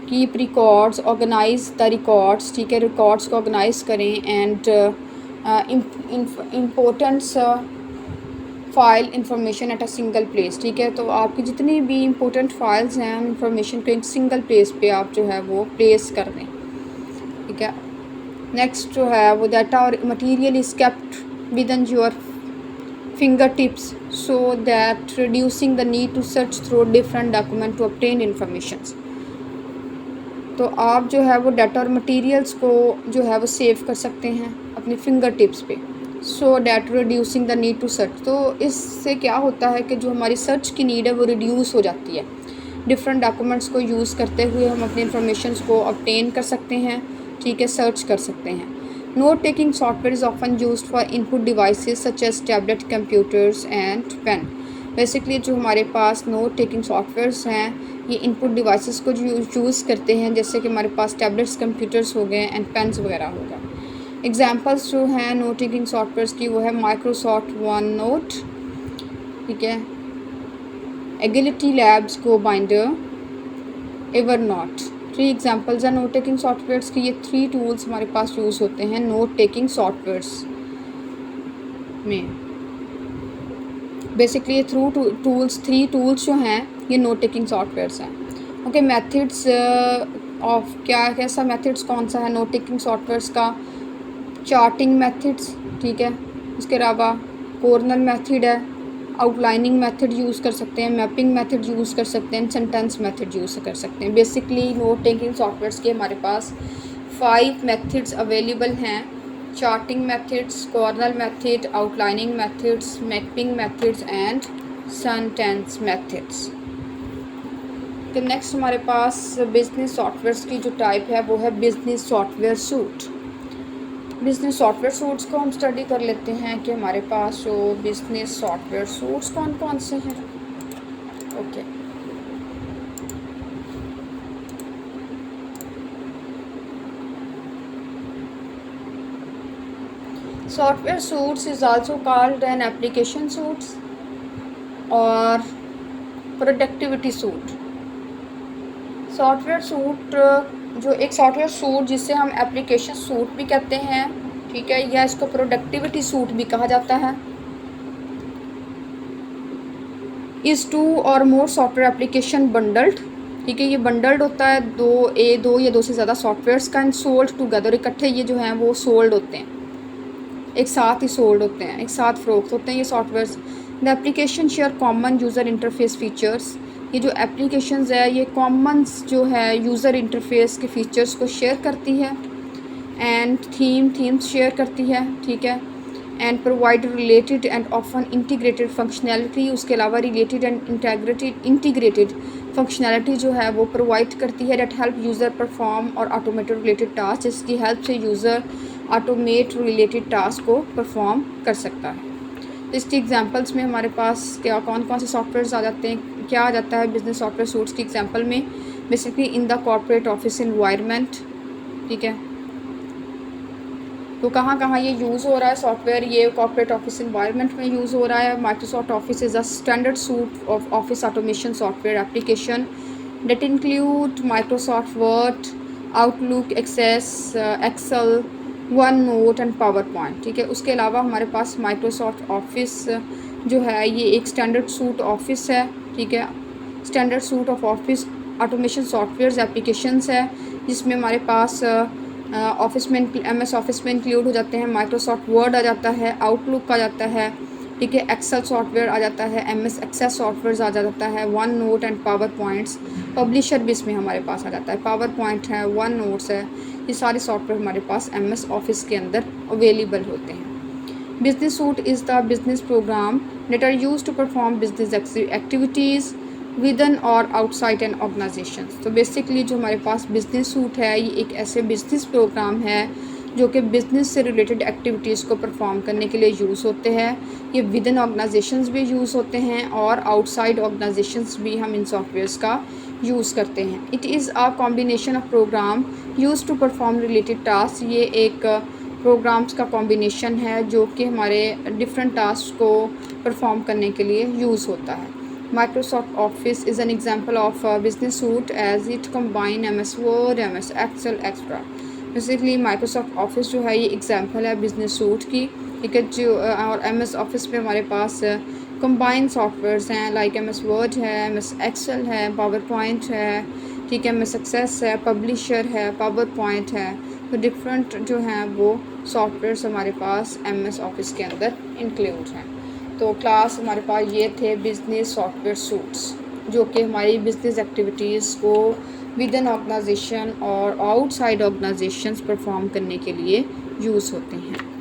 keep records, organize the records, ठीक है, रिकॉर्ड्स को ऑर्गेनाइज करें and importants file information at a single place, ठीक है। तो आपकी जितनी भी इंपॉर्टेंट फाइल्स हैं उन इंफॉर्मेशन को एक सिंगल प्लेस पे आप जो है वो प्लेस कर दें, ठीक है। नेक्स्ट जो है वो डाटा और material is kept within your fingertips so that reducing the need to search through different document to obtain information. तो आप जो है वो डाटा और मटेरियल्स को जो है वो सेव कर सकते हैं अपनी फिंगर टिप्स पे, so that reducing the need to search. तो इससे क्या होता है कि जो हमारी सर्च की नीड है वो रिड्यूस हो जाती है। डिफरेंट डॉक्यूमेंट्स को यूज़ करते हुए हम अपने इंफॉर्मेशन को ऑब्टेन कर सकते हैं, ठीक है, सर्च कर सकते हैं। Note taking software is often used for input devices such as tablet, computers and pen. Basically जो हमारे पास नोट टेकिंग सॉफ्टवेयर्स हैं ये इनपुट डिवाइसेस को यूज़ करते हैं, जैसे कि हमारे पास टैबलेट्स, कंप्यूटर्स हो गए एंड पेन्स वगैरह हो गए। एग्जांपल्स जो हैं नोट टेकिंग सॉफ्टवेयर्स की वो है माइक्रोसॉफ्ट वन नोट, ठीक है, एगिलिटी लैब्स, गो बाइंडर, एवरनोट। 3 एग्जांपल्स हैं नोट टेकिंग सॉफ्टवेयर्स की। ये 3 टूल्स हमारे पास यूज़ होते हैं नोट टेकिंग सॉफ्टवेयर्स में। बेसिकली ये 3 टूल्स जो हैं ये नोट टेकिंग सॉफ्टवेयर्स हैं। ओके, मेथड्स ऑफ कैसा मेथड्स कौन सा है नोट टेकिंग सॉफ्टवेयर्स का? चार्टिंग मेथड्स, ठीक है, इसके अलावा कॉर्नर मेथड है, आउटलाइनिंग मेथड यूज़ कर सकते हैं, मैपिंग मेथड यूज़ कर सकते हैं, सेंटेंस मेथड यूज़ कर सकते हैं। बेसिकली नोट टेकिंग सॉफ्टवेयर्स के हमारे पास 5 मेथड्स अवेलेबल हैं: charting methods, corner method, outlining methods, mapping methods and sentence methods. तो नेक्स्ट हमारे पास बिजनेस सॉफ्टवेयर्स की जो टाइप है वो है business software suit. Business software suits को हम स्टडी कर लेते हैं कि हमारे पास जो बिजनेस सॉफ्टवेयर सूट्स कौन कौन से हैं। Okay, software suits is also called an application suits और प्रोडक्टिविटी सूट। सॉफ्टवेयर सूट जो एक सॉफ्टवेयर सूट जिसे हम एप्लीकेशन सूट भी कहते हैं, ठीक है, या इसको प्रोडक्टिविटी सूट भी कहा जाता है, इज़ 2 और मोर सॉफ्टवेयर एप्लीकेशन बंडल्ड, ठीक है, ये बंडल्ड होता है दो या दो से ज़्यादा सॉफ्टवेयर्स का, एंड सोल्ड टुगेदर, इकट्ठे ये जो हैं वो सोल्ड होते हैं, एक साथ ही सोल्ड होते हैं, एक साथ फ़रोख्त होते हैं ये softwares. The application share common user interface features. ये जो एप्लीकेशंस है ये कॉमन्स जो है यूज़र इंटरफेस के फीचर्स को शेयर करती है, एंड थीम्स शेयर करती है, ठीक है, and provide related and often integrated functionality. उसके अलावा रिलेटेड एंड इंटीग्रेटेड फंक्शनैलिटी जो है वो प्रोवाइड करती है डेट हेल्प यूज़र परफॉर्म और ऑटोमेटेड रिलेटेड टास्क, जिसकी हेल्प से यूज़र ऑटोमेट रिलेटेड टास्क को परफॉर्म कर सकता है। तो इसकी एग्जांपल्स में हमारे पास क्या कौन कौन से सॉफ्टवेयर्स आ जाते हैं, क्या आ जाता है बिजनेस सॉफ्टवेयर सूट्स की एग्जांपल में? Basically in the corporate office environment, ठीक है, तो कहाँ कहाँ ये यूज़ हो रहा है सॉफ्टवेयर? ये कॉर्पोरेट ऑफिस एनवायरनमेंट में यूज़ हो रहा है। Microsoft Office is a standard suit of office automation software application that include Microsoft Word, Outlook, Access, Excel, OneNote and PowerPoint, ठीक है। उसके अलावा हमारे पास माइक्रोसॉफ्ट ऑफिस जो है ये एक स्टैंडर्ड सूट ऑफिस है, ठीक है, standard suit of office automation software applications है, जिसमें हमारे पास ऑफिस में MS ऑफिस में इंक्लूड हो जाते हैं, माइक्रोसॉफ्ट वर्ड आ जाता है, आउटलुक आ जाता है, ठीक है, एक्सेल सॉफ्टवेयर आ जाता है, MS एक्सेस सॉफ्टवेयर आ जाता है, one note and power points, publisher भी इसमें हमारे पास आ जाता है, पावर पॉइंट है, वन नोट्स है, ये सारे सॉफ्टवेयर हमारे पास MS ऑफिस के अंदर अवेलेबल होते हैं। Business suite is the business program that are used to perform business activities within or outside an organization. तो बेसिकली जो हमारे पास बिजनेस सूट है ये एक ऐसे बिजनेस प्रोग्राम है जो कि बिज़नेस से रिलेटेड एक्टिविटीज़ को परफॉर्म करने के लिए यूज़ होते हैं। ये विदन ऑर्गेनाइजेशंस भी यूज़ होते हैं और आउटसाइड ऑर्गेनाइजेशंस भी हम इन सॉफ्टवेयर्स का यूज़ करते हैं। It is a combination of program use to perform related task. ये एक प्रोग्राम्स का कॉम्बिनेशन है जो कि हमारे डिफरेंट टास्क को परफॉर्म करने के लिए यूज़ होता है। Microsoft Office is an example of business suite as it combine MS Word, MS Excel extra. Basically Microsoft Office जो है ये एग्जांपल है बिजनेस सूट की, ठीक है। जो और MS ऑफिस में हमारे पास कंबाइन सॉफ्टवेयर्स हैं, लाइक MS वर्ड है, MS एक्सेल है, पावर पॉइंट है, ठीक है, MS एक्सेस है, पब्लिशर है, पावर पॉइंट है। तो डिफरेंट जो हैं वो सॉफ्टवेयर्स हमारे पास MS ऑफिस के अंदर इंक्लूड हैं। तो क्लास हमारे पास ये थे बिजनेस सॉफ्टवेयर सूट्स, जो कि हमारी बिजनेस एक्टिविटीज़ को विद इन ऑर्गेनाइजेशन और आउटसाइड ऑर्गेनाइजेशंस परफॉर्म करने के लिए यूज़ होते हैं।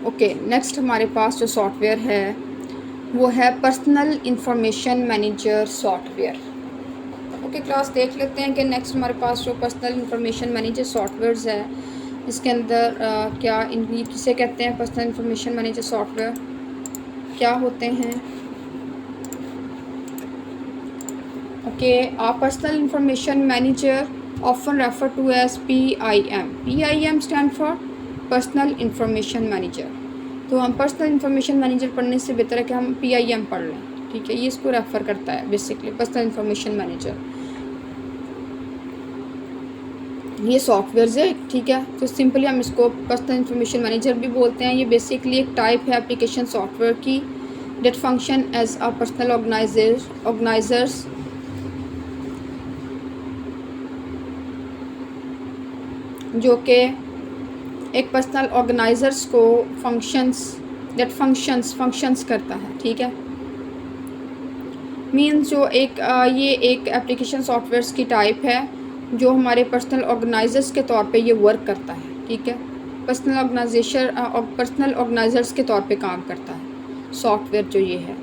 ओके, नेक्स्ट हमारे पास जो सॉफ्टवेयर है वो है personal information manager software. Okay class, देख लेते हैं कि नेक्स्ट हमारे पास जो पर्सनल इंफॉर्मेशन मैनेजर सॉफ्टवेयर्स है इसके अंदर क्या इनकी किसे कहते हैं। पर्सनल इंफॉर्मेशन मैनेजर सॉफ्टवेयर क्या होते हैं। Okay, personal information manager often refer to as PIM। PIM stand for personal information manager. तो हम पर्सनल इंफॉर्मेशन मैनेजर पढ़ने से बेहतर है कि हम PIM पढ़ लें, ठीक है। ये इसको रेफ़र करता है बेसिकली पर्सनल इंफॉर्मेशन मैनेजर। ये सॉफ्टवेयर है, ठीक है। तो सिंपली हम इसको पर्सनल इंफॉर्मेशन मैनेजर भी बोलते हैं। ये बेसिकली एक टाइप है एप्लीकेशन सॉफ्टवेयर की that function as a personal organizers जो कि एक पर्सनल ऑर्गेनाइजर्स को फंक्शंस करता है, ठीक है। मीन्स जो ये एक एप्लीकेशन सॉफ्टवेयर्स की टाइप है जो हमारे पर्सनल ऑर्गेनाइजर्स के तौर पे ये वर्क करता है, ठीक है। पर्सनल ऑर्गेनाइजर्स के तौर पे काम करता है सॉफ्टवेयर जो ये है।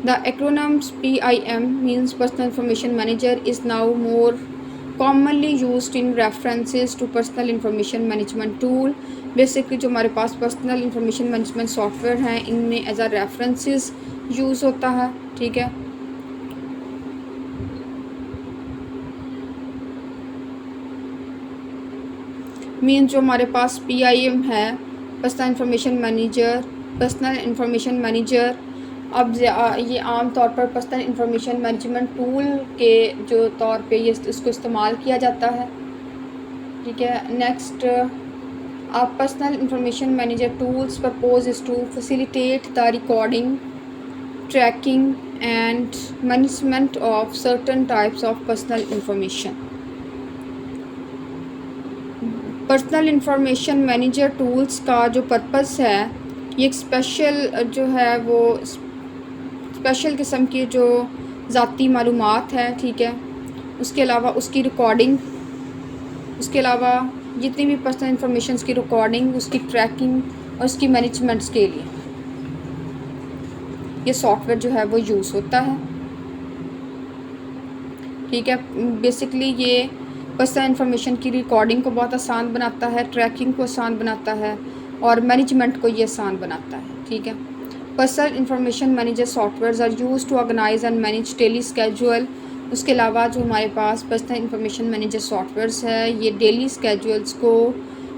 The acronyms PIM means personal information manager is now more commonly used in references to personal information management tool। Basically जो हमारे पास पर्सनल इंफॉर्मेशन मैनेजमेंट सॉफ्टवेयर हैं इनमें एज अ रेफरेंसेस यूज़ होता है, ठीक है। मीन्स जो हमारे पास PIM है पर्सनल इंफॉर्मेशन मैनेजर अब ये आम तौर पर पर्सनल इंफॉर्मेशन मैनेजमेंट टूल के जो तौर पे ये इसको इस्तेमाल किया जाता है, ठीक है। Next, personal information manager tools purpose is to facilitate the recording, tracking and management of certain types of personal information. Personal information manager tools का जो पर्पस है ये एक स्पेशल जो है वो स्पेशल किस्म की जो ज़ाती मालूमात है, ठीक है, उसके अलावा उसकी रिकॉर्डिंग, उसके अलावा जितनी भी पर्सनल इंफॉर्मेशन की रिकॉर्डिंग, उसकी ट्रैकिंग और उसकी मैनेजमेंट्स के लिए ये सॉफ्टवेयर जो है वो यूज़ होता है, ठीक है। बेसिकली ये पर्सनल इंफॉर्मेशन की रिकॉर्डिंग को बहुत आसान बनाता है, ट्रैकिंग को आसान बनाता है और मैनेजमेंट को ये आसान बनाता है, ठीक है। Personal information manager software are use to organise and manage daily schedule. उसके अलावा जो हमारे पास पर्सनल इंफॉर्मेशन मैनेजर सॉफ्टवेयर्स है ये डेली स्केजुअल्स को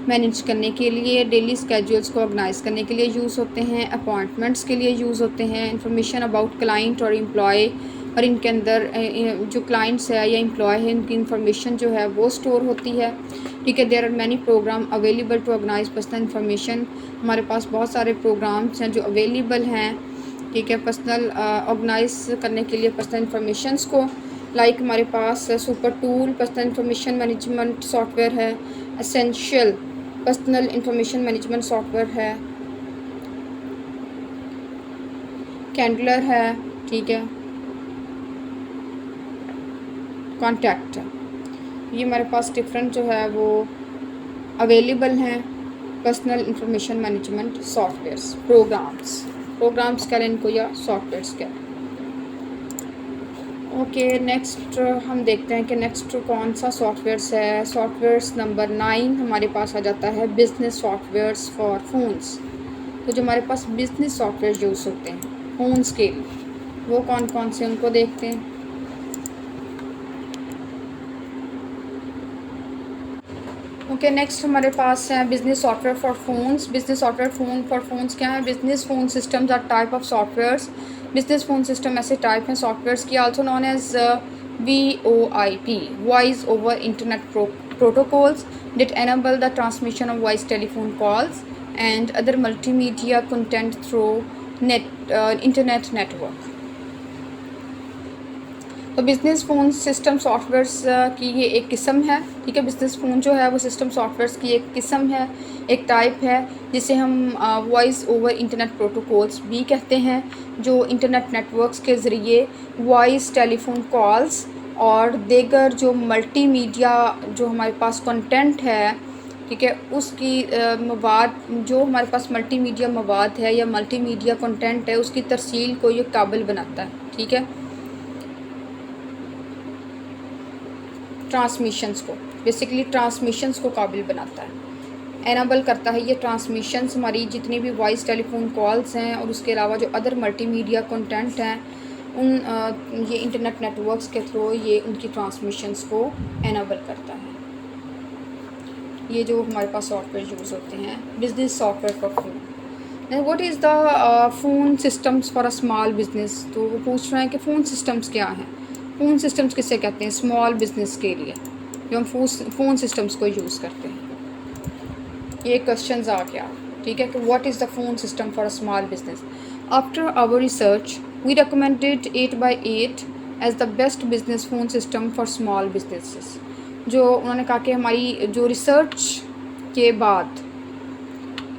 मैनेज करने के लिए, डेली स्केजुअल्स को ऑर्गेनाइज करने के लिए यूज़ होते हैं, अपॉइंटमेंट्स के लिए यूज़ होते हैं, इंफॉर्मेशन अबाउट क्लाइंट और एम्प्लॉय, और इनके अंदर जो क्लाइंट्स है या एम्प्लॉय है इनकी इंफॉर्मेशन जो है वो स्टोर होती है, ठीक है। There are many program available to organise personal information. हमारे पास बहुत सारे प्रोग्राम्स हैं जो अवेलेबल हैं, ठीक है, पर्सनल ऑर्गेनाइज करने के लिए पर्सनल इंफॉर्मेशंस को। लाइक हमारे पास super tool personal information management software है, essential personal information management software है, कैंडलर है, ठीक है, कॉन्टैक्ट है। ये हमारे पास डिफरेंट जो है वो अवेलेबल हैं personal information management softwares, programs करें इनको या सॉफ्टवेयर्स करें। ओके, नेक्स्ट हम देखते हैं कि नेक्स्ट कौन सा सॉफ्टवेयर्स है। सॉफ्टवेयर्स नंबर 9 हमारे पास आ जाता है बिजनेस सॉफ्टवेयर्स फॉर फोन्स। तो जो हमारे पास बिजनेस सॉफ्टवेयर यूज़ होते हैं फ़ोन्स के लिए वो कौन कौन से उनको देखते हैं। ओके, नेक्स्ट हमारे पास है business software for phones. Business software for phones क्या है? Business phone systems are type of softwares. Business phone system ऐसे टाइप हैं सॉफ्टवेयर्स की, also known as VoIP, voice over internet protocols, that enable the transmission of voice telephone calls and other multimedia content through internet network। तो business phone system softwares की ये एक किस्म है, ठीक है। बिज़नेस फ़ोन जो है वो सिस्टम सॉफ्टवेयर्स की एक किस्म है, एक टाइप है, जिसे हम वॉइस ओवर इंटरनेट प्रोटोकॉल्स भी कहते हैं, जो इंटरनेट नेटवर्क्स के ज़रिए वॉइस टेलीफोन कॉल्स और दीगर जो मल्टीमीडिया जो हमारे पास कंटेंट है, ठीक है, उसकी मवाद जो हमारे पास मल्टीमीडिया मवाद है या मल्टीमीडिया कंटेंट है उसकी तरसील को ये काबिल बनाता है, ठीक है। ट्रांसमिशंस को, बेसिकली ट्रांसमिशंस को काबिल बनाता है, एनाबल करता है ये ट्रांसमिशंस, हमारी जितनी भी वॉइस टेलीफोन कॉल्स हैं और उसके अलावा जो अदर मल्टीमीडिया कंटेंट हैं उन ये इंटरनेट नेटवर्क्स के थ्रू ये उनकी ट्रांसमिशंस को एनाबल करता है। ये जो हमारे पास सॉफ्टवेयर यूज़ होते हैं, business software for phone. What is the phone systems for a small business? तो वो पूछ रहे हैं कि फ़ोन सिस्टम्स क्या हैं। फ़ोन सिस्टम्स किसे कहते हैं? स्मॉल बिजनेस के लिए जो हम फ़ोन सिस्टम्स को यूज़ करते हैं। ये क्वेश्चन आ गया, ठीक है, कि what is the phone system for a small business? After our research we recommended 8x8 as the best business phone system for small businesses. जो उन्होंने कहा कि हमारी जो रिसर्च के बाद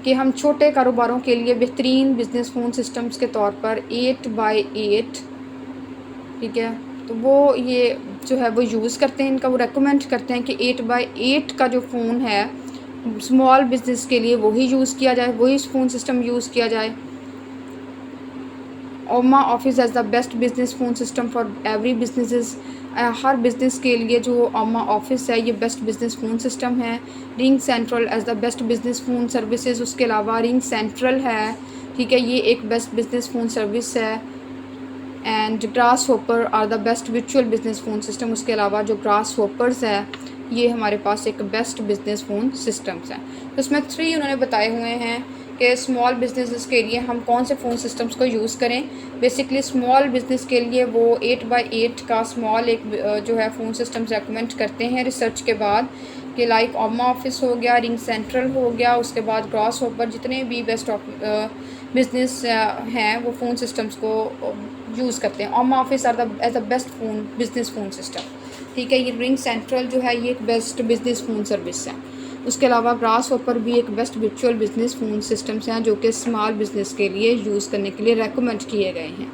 कि हम छोटे कारोबारों के लिए बेहतरीन बिजनेस फ़ोन सिस्टम्स के तौर पर 8x8, ठीक है, तो वो ये जो है वो यूज़ करते हैं, इनका वो रेकमेंड करते हैं कि 8x8 का जो फ़ोन है स्मॉल बिजनेस के लिए वही यूज़ किया जाए, वही फ़ोन सिस्टम यूज़ किया जाए। Ooma office as the best business phone system for every businesses. हर बिज़नेस के लिए जो ओमा ऑफिस है ये बेस्ट बिजनेस फ़ोन सिस्टम है। RingCentral as the best business phone services, उसके अलावा रिंग सेंट्रल है, ठीक है, ये एक बेस्ट बिजनेस फ़ोन सर्विस है। And Grasshopper are the best virtual business phone system, उसके अलावा जो ग्रास होपर्स है ये हमारे पास एक बेस्ट बिजनेस फ़ोन सिस्टम्स हैं। तो इसमें 3 उन्होंने बताए हुए हैं कि स्मॉल बिजनेसेस के लिए हम कौन से फ़ोन सिस्टम्स को यूज़ करें। बेसिकली स्मॉल बिज़नेस के लिए वो 8x8 का स्मॉल एक जो है फ़ोन सिस्टम्स रेकमेंड करते हैं रिसर्च के बाद, कि लाइक ओमा ऑफिस हो गया, रिंग सेंट्रल हो गया, उसके बाद ग्रास होपर, जितने भी बेस्ट बिजनेस हैं वो फ़ोन सिस्टम्स को यूज़ करते हैं। Ooma office are the as the best phone business phone system, ठीक है। ये रिंग सेंट्रल जो है ये एक बेस्ट बिजनेस फ़ोन सर्विस है। उसके अलावा ग्रास होपर भी एक best virtual business phone systems हैं जो कि स्मॉल बिजनेस के लिए यूज़ करने के लिए रेकमेंड किए गए हैं।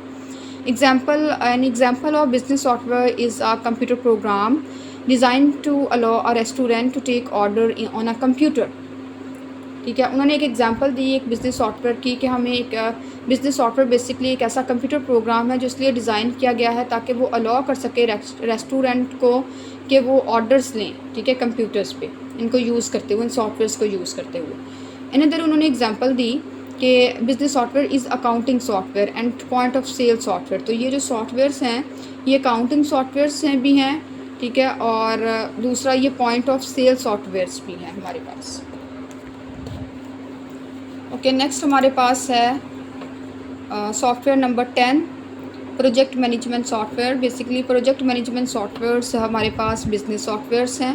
An example of business software is a computer program design to allow a restaurant to take order on a computer, ठीक है। उन्होंने एक एग्जांपल दी एक बिज़नेस सॉफ्टवेयर की कि हमें एक बिज़नेस सॉफ्टवेयर बेसिकली एक ऐसा कंप्यूटर प्रोग्राम है जो इसलिए डिज़ाइन किया गया है ताकि वो अलाउ कर सके रेस्टोरेंट को कि वो ऑर्डर्स लें, ठीक है, कंप्यूटर्स पे इनको यूज़ करते हुए, इन सॉफ्टवेयर्स को यूज़ करते हुए। अनदर उन्होंने एग्जांपल दी कि business software is accounting software and point of sale software. तो ये जो सॉफ्टवेयर्स हैं ये अकाउंटिंग सॉफ्टवेयर्स हैं भी हैं, ठीक है, और दूसरा ये पॉइंट ऑफ सेल सॉफ्टवेयर्स भी हैं हमारे पास। ओके, नेक्स्ट हमारे पास है software number 10, project management software. Basically project management softwares हमारे पास बिजनेस सॉफ्टवेयर्स हैं,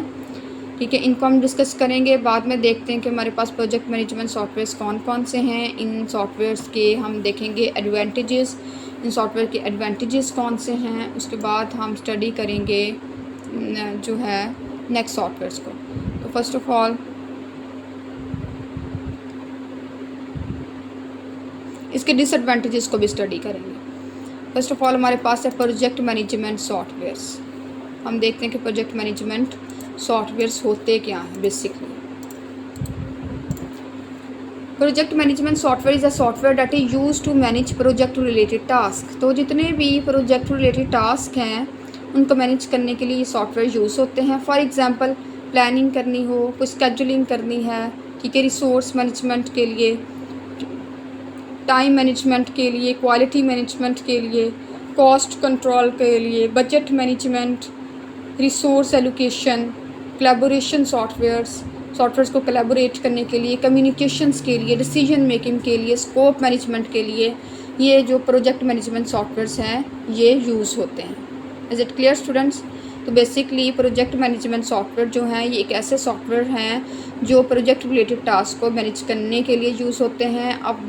ठीक है, इनको हम डिस्कस करेंगे। बाद में देखते हैं कि हमारे पास प्रोजेक्ट मैनेजमेंट सॉफ्टवेयर्स कौन कौन से हैं। इन सॉफ्टवेयर्स के हम देखेंगे एडवांटेजेस, इन सॉफ्टवेयर के एडवांटेजेस कौन से हैं। उसके बाद हम स्टडी करेंगे जो है नेक्स्ट सॉफ्टवेयर्स को। तो फर्स्ट ऑफ ऑल इसके डिसएडवांटेजेस को भी स्टडी करेंगे। फर्स्ट ऑफ ऑल हमारे पास है प्रोजेक्ट मैनेजमेंट सॉफ्टवेयर्स। हम देखते हैं कि प्रोजेक्ट मैनेजमेंट सॉफ्टवेयर्स होते क्या हैं। Basically project management software is a software that is use to manage project related task. तो जितने भी प्रोजेक्ट रिलेटेड टास्क हैं उनको मैनेज करने के लिए ये सॉफ्टवेयर यूज़ होते हैं। फॉर एग्जांपल प्लानिंग करनी हो, कुछ स्केजुलिंग करनी है, ठीक है, रिसोर्स मैनेजमेंट के लिए, टाइम मैनेजमेंट के लिए, क्वालिटी मैनेजमेंट के लिए, कॉस्ट कंट्रोल के लिए, budget management, resource allocation, collaboration softwares, softwares को कोलैबोरेट करने के लिए, कम्युनिकेशंस के लिए, डिसीजन मेकिंग के लिए, स्कोप मैनेजमेंट के लिए ये जो प्रोजेक्ट मैनेजमेंट सॉफ्टवेयर्स हैं ये यूज़ होते हैं। Is it clear students? तो बेसिकली प्रोजेक्ट मैनेजमेंट सॉफ्टवेयर जो हैं ये एक ऐसे सॉफ्टवेयर हैं जो प्रोजेक्ट रिलेटेड टास्क को मैनेज करने के लिए यूज़ होते हैं। अब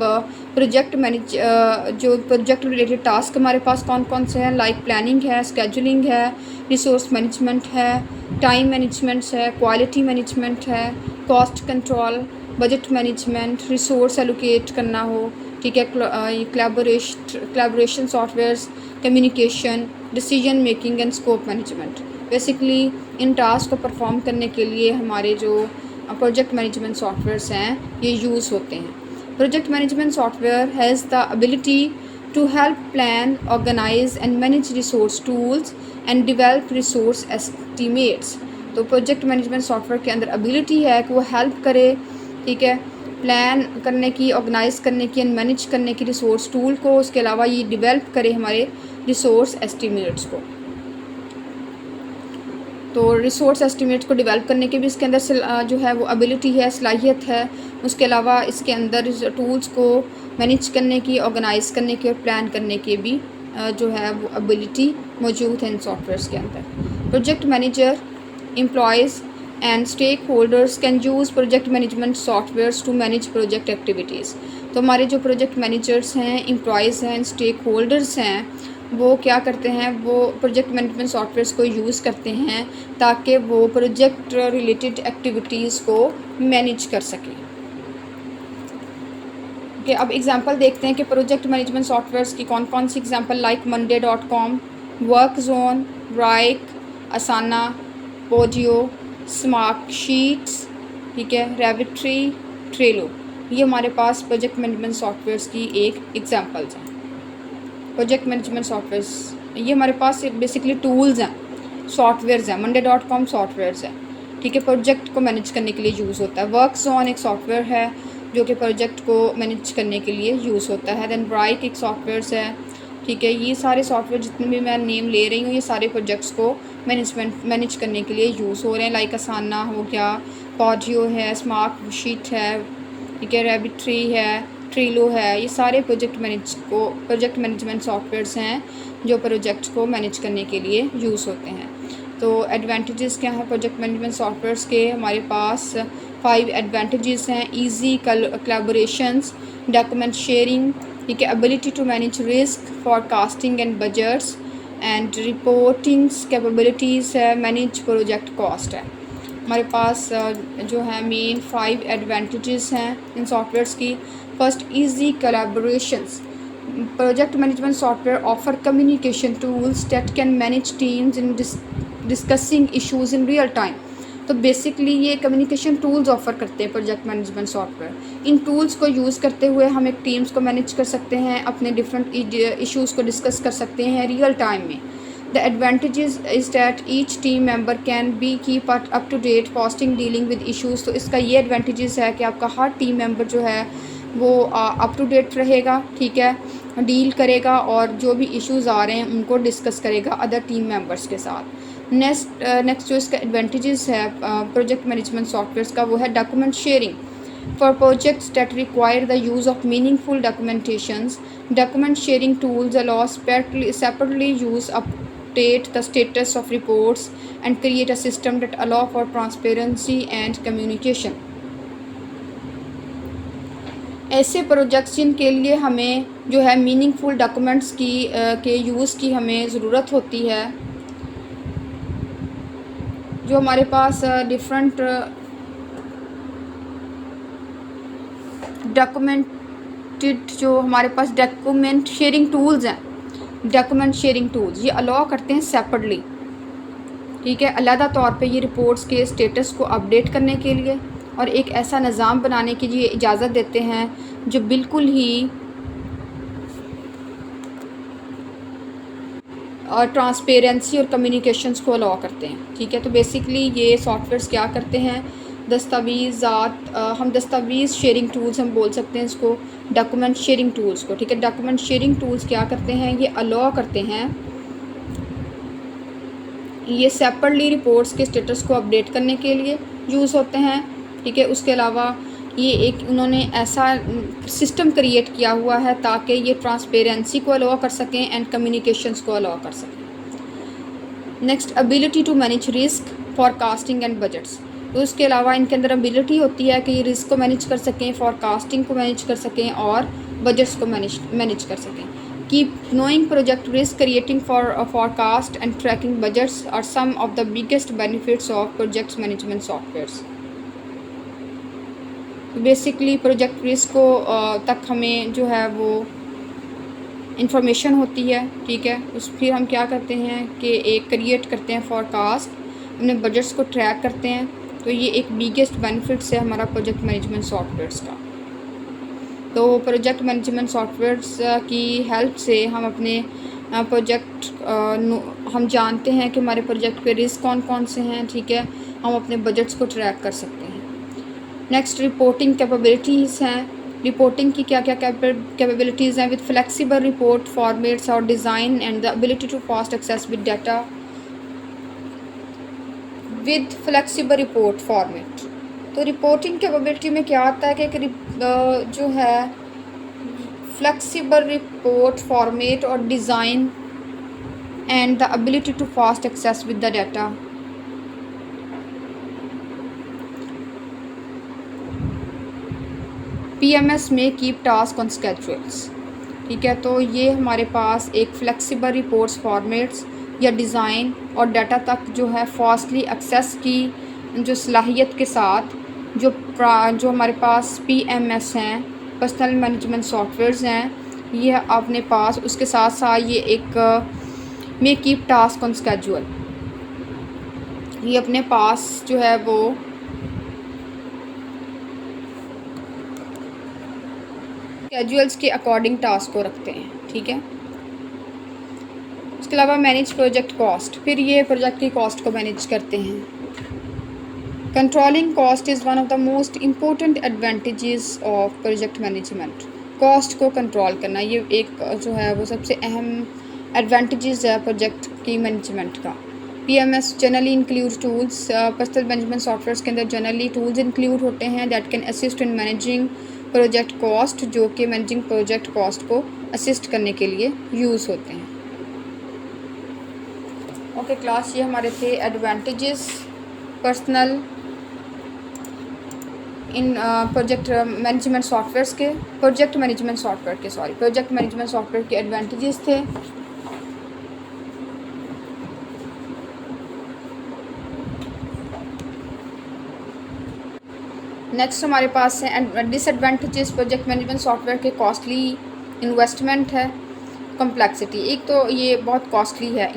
जो प्रोजेक्ट रिलेटेड टास्क हमारे पास कौन कौन से हैं, लाइक प्लानिंग है, स्केजुलिंग है, रिसोर्स मैनेजमेंट है, टाइम मैनेजमेंट है, क्वालिटी मैनेजमेंट है, cost control, budget management, resource allocate करना हो, ठीक है, collaboration softwares, communication, decision making and scope management. Basically in task को परफॉर्म करने के लिए हमारे जो प्रोजेक्ट मैनेजमेंट सॉफ्टवेयर्स हैं ये यूज़ होते हैं। Project management software has the ability to help plan, organise and manage resource tools and develop resource estimates. तो प्रोजेक्ट मैनेजमेंट सॉफ्टवेयर के अंदर एबिलिटी है कि वो हेल्प करे, ठीक है, प्लान करने की, ऑर्गेनाइज करने की एंड मैनेज करने की रिसोर्स टूल को। उसके अलावा ये डेवलप करे हमारे रिसोर्स एस्टिमेट्स को। तो रिसोर्स एस्टिमेट्स को डेवलप करने के भी इसके अंदर जो है वो एबिलिटी है, सलाहियत है। उसके अलावा इसके अंदर टूल्स को मैनेज करने की, ऑर्गेनाइज करने की और प्लान करने के भी जो है वो एबिलिटी मौजूद है इन सॉफ्टवेयर्स के अंदर। Project manager, employees and stakeholders can use project management softwares to manage project activities। तो हमारे जो प्रोजेक्ट मैनेजर्स हैं, एम्प्लॉयज़ हैं, स्टेक होल्डर्स हैं, वो क्या करते हैं, वो प्रोजेक्ट मैनेजमेंट सॉफ्टवेयर्स को यूज़ करते हैं ताकि वो प्रोजेक्ट रिलेटेड एक्टिविटीज़ को मैनेज कर सकें। ओके, अब एग्जांपल देखते हैं कि प्रोजेक्ट मैनेजमेंट सॉफ्टवेयर्स की कौन कौन सी एग्जांपल, लाइक monday.com, वर्कज़ोन, राइक, असाना, पोडियो, स्मार्टशीट्स, ठीक है, रेविट्री, ट्रेलो। ये हमारे पास प्रोजेक्ट मैनेजमेंट सॉफ्टवेयर्स की एक एग्जांपल्स हैं। प्रोजेक्ट मैनेजमेंट सॉफ्टवेयर्स ये हमारे पास बेसिकली टूल्स हैं, सॉफ्टवेयर्स हैं। monday.com सॉफ्टवेयर्स है, ठीक है, प्रोजेक्ट को मैनेज करने के लिए यूज़ होता है। वर्कज़ोन एक सॉफ्टवेयर है जो कि प्रोजेक्ट को मैनेज करने के लिए यूज़ होता है। दैन ब्राइक एक सॉफ्टवेयर्स है, ठीक है। ये सारे सॉफ्टवेयर जितने भी मैं नेम ले रही हूँ ये सारे प्रोजेक्ट्स को मैनेज करने के लिए यूज़ हो रहे हैं। लाइक असाना हो गया, पोडियो है, स्मार्टशीट है, ठीक है, रेविट्री है, ट्रेलो है। ये सारे प्रोजेक्ट मैनेजमेंट सॉफ्टवेयर्स हैं जो प्रोजेक्ट्स को मैनेज करने के लिए यूज़ होते हैं। तो एडवांटेजेस क्या हैं प्रोजेक्ट मैनेजमेंट सॉफ्टवेयर्स के? हमारे पास 5 एडवांटेजेस हैं। ईजी कोलैबोरेशंस, डॉक्यूमेंट शेयरिंग, ठीक है, ability to manage risk, forecasting and budgets and reportings capabilities है, मैनेज प्रोजेक्ट कॉस्ट है। हमारे पास जो है मेन 5 एडवांटेजेस हैं इन सॉफ्टवेयर्स की। First, easy collaborations. Project management software offer communication tools that can manage teams in discussing issues in real time. तो बेसिकली ये कम्युनिकेशन टूल्स ऑफ़र करते हैं प्रोजेक्ट मैनेजमेंट सॉफ्टवेयर। इन टूल्स को यूज़ करते हुए हम एक टीम्स को मैनेज कर सकते हैं, अपने डिफरेंट इश्यूज़ को डिस्कस कर सकते हैं रियल टाइम में। The advantages is that each team member can be keep up to date fasting dealing with issues. तो इसका ये एडवांटेजेस है कि आपका हर टीम मेंबर जो है वो अप टू डेट रहेगा, ठीक है, डील करेगा और जो भी इश्यूज़ आ रहे हैं उनको डिस्कस करेगा अदर टीम मेंबर्स के साथ। नेक्स्ट जो इसका एडवांटेजेस है प्रोजेक्ट मैनेजमेंट सॉफ्टवेयर्स का वो है document sharing. For projects that require the use of meaningful documentations, document sharing tools allow separately use update the status of reports and create a system that allow for transparency and communication। ऐसे projects जिनके लिए हमें जो है meaningful documents के use की हमें ज़रूरत होती है, जो हमारे पास डिफरेंट डॉक्यूमेंटेड जो हमारे पास डॉक्यूमेंट शेयरिंग टूल्स हैं, डॉक्यूमेंट शेयरिंग टूल्स ये अलाउ करते हैं सेपरेटली, ठीक है, अलहदा तौर पे ये रिपोर्ट्स के स्टेटस को अपडेट करने के लिए और एक ऐसा निज़ाम बनाने की ये इजाज़त देते हैं जो बिल्कुल ही और ट्रांसपेरेंसी और कम्युनिकेशंस को अलाउ करते हैं, ठीक है। तो बेसिकली ये सॉफ्टवेयर्स क्या करते हैं, हम दस्तावेज़ शेयरिंग टूल्स हम बोल सकते हैं इसको, डॉक्यूमेंट शेयरिंग टूल्स को, ठीक है। डॉक्यूमेंट शेयरिंग टूल्स क्या करते हैं, ये अलाउ करते हैं, ये सेपरेटली रिपोर्ट्स के स्टेटस को अपडेट करने के लिए यूज़ होते हैं ठीक है। उसके अलावा ये एक उन्होंने ऐसा सिस्टम क्रिएट किया हुआ है ताकि ये ट्रांसपेरेंसी को अलाउ कर सकें एंड कम्युनिकेशंस को अलाउ कर सकें। Next, ability to manage risk, forecasting and budgets. तो उसके अलावा इनके अंदर एबिलिटी होती है कि ये रिस्क को मैनेज कर सकें, फॉरकास्टिंग को मैनेज कर सकें और बजट्स को मैनेज कर सकें। Keep knowing project risk, creating forecast and tracking budgets are some of the biggest benefits of project management softwares। Basically project risk को तक हमें जो है वो इंफॉर्मेशन होती है, ठीक है। उस फिर हम क्या करते हैं कि एक क्रिएट करते हैं फॉरकास्ट, अपने बजट्स को ट्रैक करते हैं। तो ये एक बिगेस्ट बेनिफिट्स है हमारा प्रोजेक्ट मैनेजमेंट सॉफ्टवेयर्स का। तो प्रोजेक्ट मैनेजमेंट सॉफ्टवेयर्स की हेल्प से हम अपने प्रोजेक्ट हम जानते हैं कि हमारे प्रोजेक्ट पे रिस्क कौन कौन से हैं, ठीक है। हम अपने बजट्स को ट्रैक कर सकते हैं। नेक्स्ट, रिपोर्टिंग कैपेबिलिटीज़ हैं। रिपोर्टिंग की क्या क्या कैपेबिलिटीज़ हैं? विद फ्लेक्सिबल रिपोर्ट फॉर्मेट्स और design and the ability to fast access with data. With flexible report format, तो रिपोर्टिंग कैपेबिलिटी में क्या आता है कि जो है फ्लेक्सिबल रिपोर्ट फॉर्मेट और design and the ability to fast access with the data. PMS में कीप टास्क ऑन स्केड्यूल्स, ठीक है। तो ये हमारे पास एक फ्लेक्सिबल रिपोर्ट्स फॉर्मेट्स या डिज़ाइन और डाटा तक जो है फास्टली एक्सेस की जो सलाहियत के साथ जो हमारे पास PMS हैं, पर्सनल मैनेजमेंट सॉफ्टवेयर्स हैं, ये अपने पास उसके साथ साथ ये एक में कीप टास्क ऑन स्केड्यूल, ये अपने पास जो है वो स्केड्यूल्स के अकॉर्डिंग टास्क को रखते हैं, ठीक है। उसके अलावा मैनेज प्रोजेक्ट कॉस्ट, फिर ये प्रोजेक्ट की कॉस्ट को मैनेज करते हैं। Controlling cost is one of the most important advantages of project management. Cost को कंट्रोल करना ये एक जो है वो सबसे अहम एडवांटेजेस है प्रोजेक्ट की मैनेजमेंट का। PMS generally include tools, personal management software के अंदर जनरली टूल्स इंक्लूड होते हैं that can assist in managing project cost, जो कि मैनेजिंग प्रोजेक्ट कॉस्ट को असिस्ट करने के लिए यूज़ होते हैं। ओके क्लास, ये हमारे थे advantages personal in project management softwares के, प्रोजेक्ट मैनेजमेंट सॉफ्टवेयर के एडवांटेजेस थे। नेक्स्ट हमारे पास है डिसएडवांटेजेस प्रोजेक्ट मैनेजमेंट सॉफ्टवेयर के। कॉस्टली इन्वेस्टमेंट है, कॉम्प्लेक्सिटी। एक तो ये बहुत कॉस्टली है,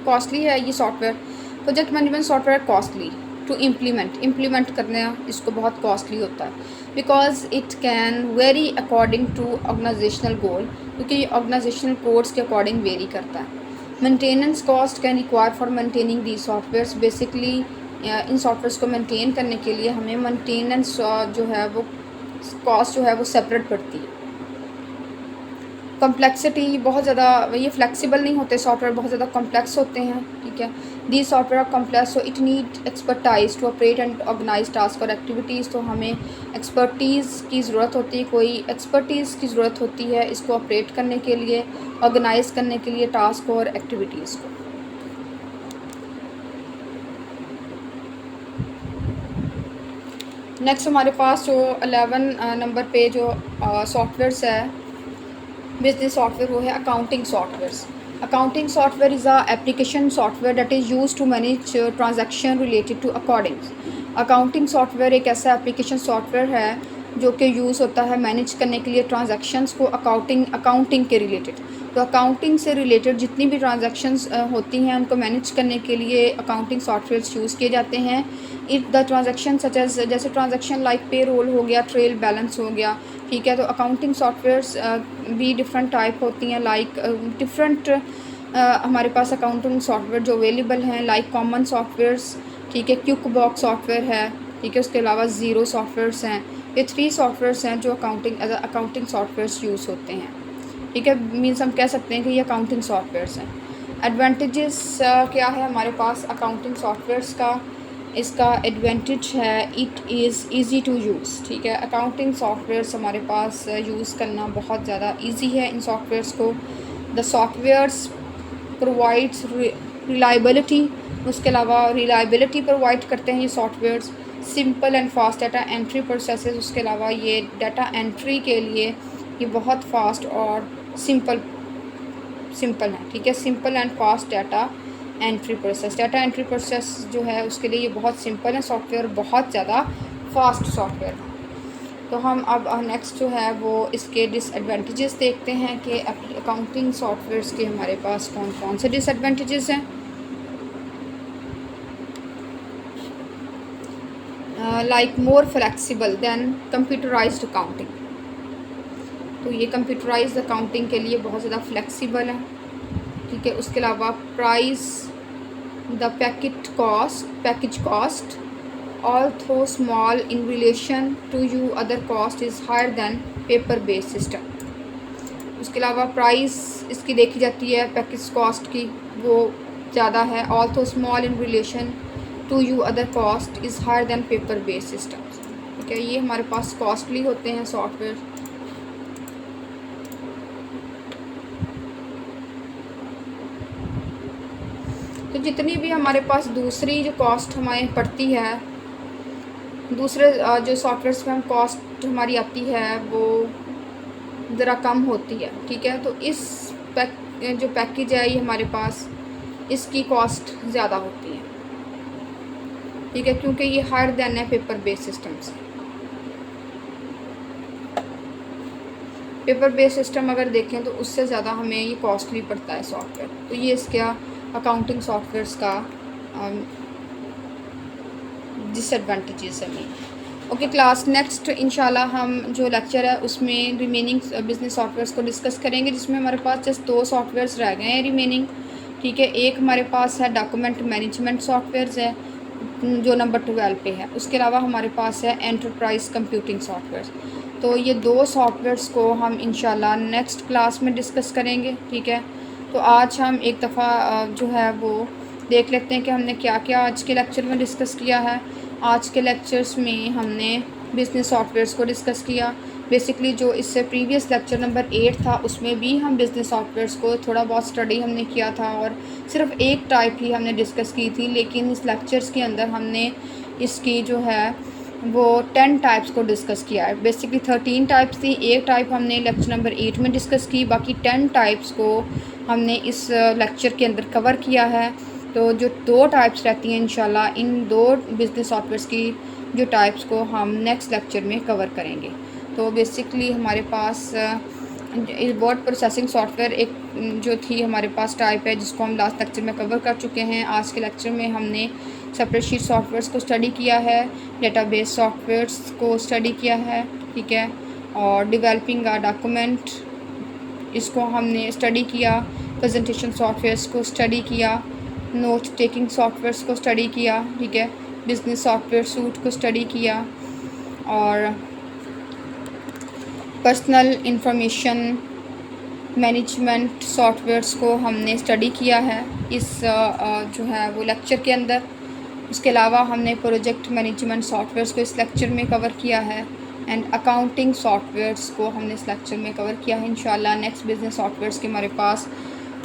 कॉस्टली है ये software. Project management software costly to implement करना इसको बहुत कॉस्टली होता है, because it can vary according to organisational goal, क्योंकि ऑर्गेनाइजेशनल कोड्स के अकॉर्डिंग वेरी करता है। Maintenance cost can require for maintaining the softwares. Basically in softwares को मेंटेन करने के लिए हमें मेंटेनेंस जो है वो कॉस्ट जो है वो सेपरेट पड़ती है। कॉम्प्लेक्सिटी बहुत ज़्यादा, ये फ्लेक्सिबल नहीं होते सॉफ्टवेयर, बहुत ज़्यादा कॉम्प्लेक्स होते हैं, ठीक है। The software are complex, so it need expertise to operate and organise task और एक्टिविटीज़। तो हमें एक्सपर्टीज़ की ज़रूरत होती है, कोई एक्सपर्टीज़ की ज़रूरत होती है इसको ऑपरेट करने के लिए, ऑर्गेनाइज करने के लिए टास्क और एक्टिविटीज़ को। नेक्स्ट हमारे पास जो 11 नंबर पे जो सॉफ्टवेयर्स है बिजनेस सॉफ्टवेयर, वो है accounting softwares. Accounting software is a application software that is use to manage transaction related to accountings. Accounting software एक ऐसा एप्लीकेशन सॉफ्टवेयर है जो कि यूज़ होता है मैनेज करने के लिए ट्रांजैक्शंस को अकाउंटिंग के रिलेटेड। तो अकाउंटिंग से रिलेटेड जितनी भी ट्रांजैक्शंस होती हैं उनको मैनेज करने के लिए अकाउंटिंग सॉफ्टवेयर यूज़ किए जाते हैं। It the transaction such as, जैसे ट्रांजैक्शन लाइक पे रोल हो गया, ट्रेल बैलेंस हो गया, ठीक है। तो अकाउंटिंग सॉफ्टवेयर्स भी डिफरेंट टाइप होती हैं, लाइक डिफरेंट हमारे पास अकाउंटिंग सॉफ्टवेयर जो अवेलेबल हैं, लाइक कॉमन सॉफ्टवेयर्स, ठीक है, क्विक बॉक्स सॉफ्टवेयर है, ठीक है। उसके अलावा ज़ीरो सॉफ्टवेयर्स हैं। ये 3 सॉफ्टवेयर्स हैं जो अकाउंटिंग सॉफ्टवेयर्स यूज़ होते हैं, ठीक है। मीन्स हम कह सकते हैं कि ये अकाउंटिंग सॉफ्टवेयर्स हैं। एडवांटेजेस क्या है हमारे पास अकाउंटिंग सॉफ्टवेयर्स का? इसका एडवांटेज है it is easy to use, ठीक है। अकाउंटिंग सॉफ्टवेयर्स हमारे पास यूज़ करना बहुत ज़्यादा इजी है इन सॉफ्टवेयर्स को। द सॉफ्टवेयर्स प्रोवाइड्स रिलायबिलिटी, उसके अलावा रिलायबिलिटी प्रोवाइड करते हैं ये softwares. Simple and fast data entry processes, उसके अलावा ये डाटा एंट्री के लिए ये बहुत फास्ट और सिंपल है, ठीक है। Simple and fast data entry process, data entry process जो है उसके लिए ये बहुत सिंपल है सॉफ्टवेयर, बहुत ज़्यादा फास्ट सॉफ्टवेयर है। तो हम अब नेक्स्ट जो है वो इसके डिसएडवांटेजेस देखते हैं कि अकाउंटिंग सॉफ्टवेयर्स के हमारे पास कौन कौन से डिसएडवांटेजेस हैं। Like more flexible than computerised accounting, तो ये कंप्यूटराइज्ड अकाउंटिंग के लिए बहुत ज़्यादा फ्लेक्सिबल है, ठीक है। उसके अलावा price the package cost although small in relation to you other cost is higher than paper based system। उसके अलावा प्राइस इसकी देखी जाती है पैकेज कॉस्ट की, वो ज़्यादा है। although small in relation to you other cost is higher than paper based system, ठीक है। ये हमारे पास कॉस्टली होते हैं सॉफ्टवेयर। तो जितनी भी हमारे पास दूसरी जो कॉस्ट हमें पड़ती है, दूसरे जो सॉफ्टवेयर्स में हम कॉस्ट हमारी आती है वो ज़रा कम होती है, ठीक है। तो इस जो पैकेज है ये हमारे पास इसकी कॉस्ट ज़्यादा होती है, ठीक है, क्योंकि ये हायर देन है पेपर बेस्ड सिस्टम से। पेपर बेस्ड सिस्टम अगर देखें तो उससे ज़्यादा हमें ये कॉस्टली पड़ता है सॉफ्टवेयर। तो ये इसका अकाउंटिंग सॉफ्टवेयर्स का डिसएडवांटेजेस है। ओके क्लास, नेक्स्ट इंशाल्लाह हम जो लेक्चर है उसमें रिमेनिंग बिजनेस सॉफ्टवेयर्स को डिस्कस करेंगे, जिसमें हमारे पास जस्ट 2 सॉफ्टवेयर्स रह गए हैं रिमेनिंग, ठीक है। एक हमारे पास है डॉक्यूमेंट मैनेजमेंट सॉफ्टवेयर्स है जो नंबर 12 पे है। उसके अलावा हमारे पास है एंटरप्राइज कंप्यूटिंग सॉफ्टवेयर्स। तो ये 2 सॉफ्टवेयर्स को हम इंशाल्लाह नेक्स्ट क्लास में डिस्कस करेंगे, ठीक है। तो आज हम एक दफ़ा जो है वो देख लेते हैं कि हमने क्या क्या आज के लेक्चर में डिस्कस किया है। आज के लेक्चर्स में हमने बिज़नेस सॉफ्टवेयर्स को डिस्कस किया। बेसिकली जो इससे प्रीवियस लेक्चर नंबर 8 था उसमें भी हम बिज़नेस सॉफ्टवेयर्स को थोड़ा बहुत स्टडी हमने किया था और सिर्फ एक टाइप ही हमने डिस्कस की थी, लेकिन इस लेक्चर्स के अंदर हमने इसकी जो है वो 10 टाइप्स को डिस्कस किया है। बेसिकली 13 टाइप्स थी, एक टाइप हमने लेक्चर नंबर 8 में डिस्कस की, बाकी 10 टाइप्स को हमने इस लेक्चर के अंदर कवर किया है। तो जो 2 टाइप्स रहती हैं इंशाल्लाह, इन 2 बिज़नेस सॉफ्टवेयर्स की जो टाइप्स को हम नेक्स्ट लेक्चर में कवर करेंगे। तो बेसिकली हमारे पास वर्ड प्रोसेसिंग सॉफ्टवेयर एक जो थी हमारे पास टाइप है जिसको हम लास्ट लेक्चर में कवर कर चुके हैं। आज के लेक्चर में हमने स्प्रेडशीट सॉफ्टवेयर्स को स्टडी किया है, डेटाबेस सॉफ्टवेयर्स को स्टडी किया है, ठीक है, और डेवलपिंग अ डॉक्यूमेंट इसको हमने स्टडी किया, प्रेजेंटेशन सॉफ्टवेयर्स को स्टडी किया, नोट टेकिंग सॉफ्टवेयर्स को स्टडी किया, ठीक है, बिजनेस सॉफ्टवेयर सूट को स्टडी किया, और पर्सनल इंफॉर्मेशन मैनेजमेंट सॉफ्टवेयर्स को हमने स्टडी किया है इस जो है वो लेक्चर के अंदर। उसके अलावा हमने प्रोजेक्ट मैनेजमेंट सॉफ्टवेयर्स को इस लेक्चर में कवर किया है एंड अकाउंटिंग सॉफ्टवेयर्स को हमने इस लेक्चर में कवर किया है। इंशाल्लाह नेक्स्ट बिजनेस सॉफ्टवेयर्स के हमारे पास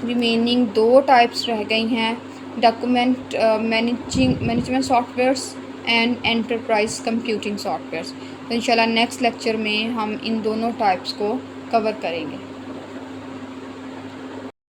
रिमेनिंग 2 टाइप्स रह गई हैं, document management softwares and enterprise computing softwares. तो इंशाल्लाह नेक्स्ट लेक्चर में हम इन दोनों टाइप्स को कवर करेंगे।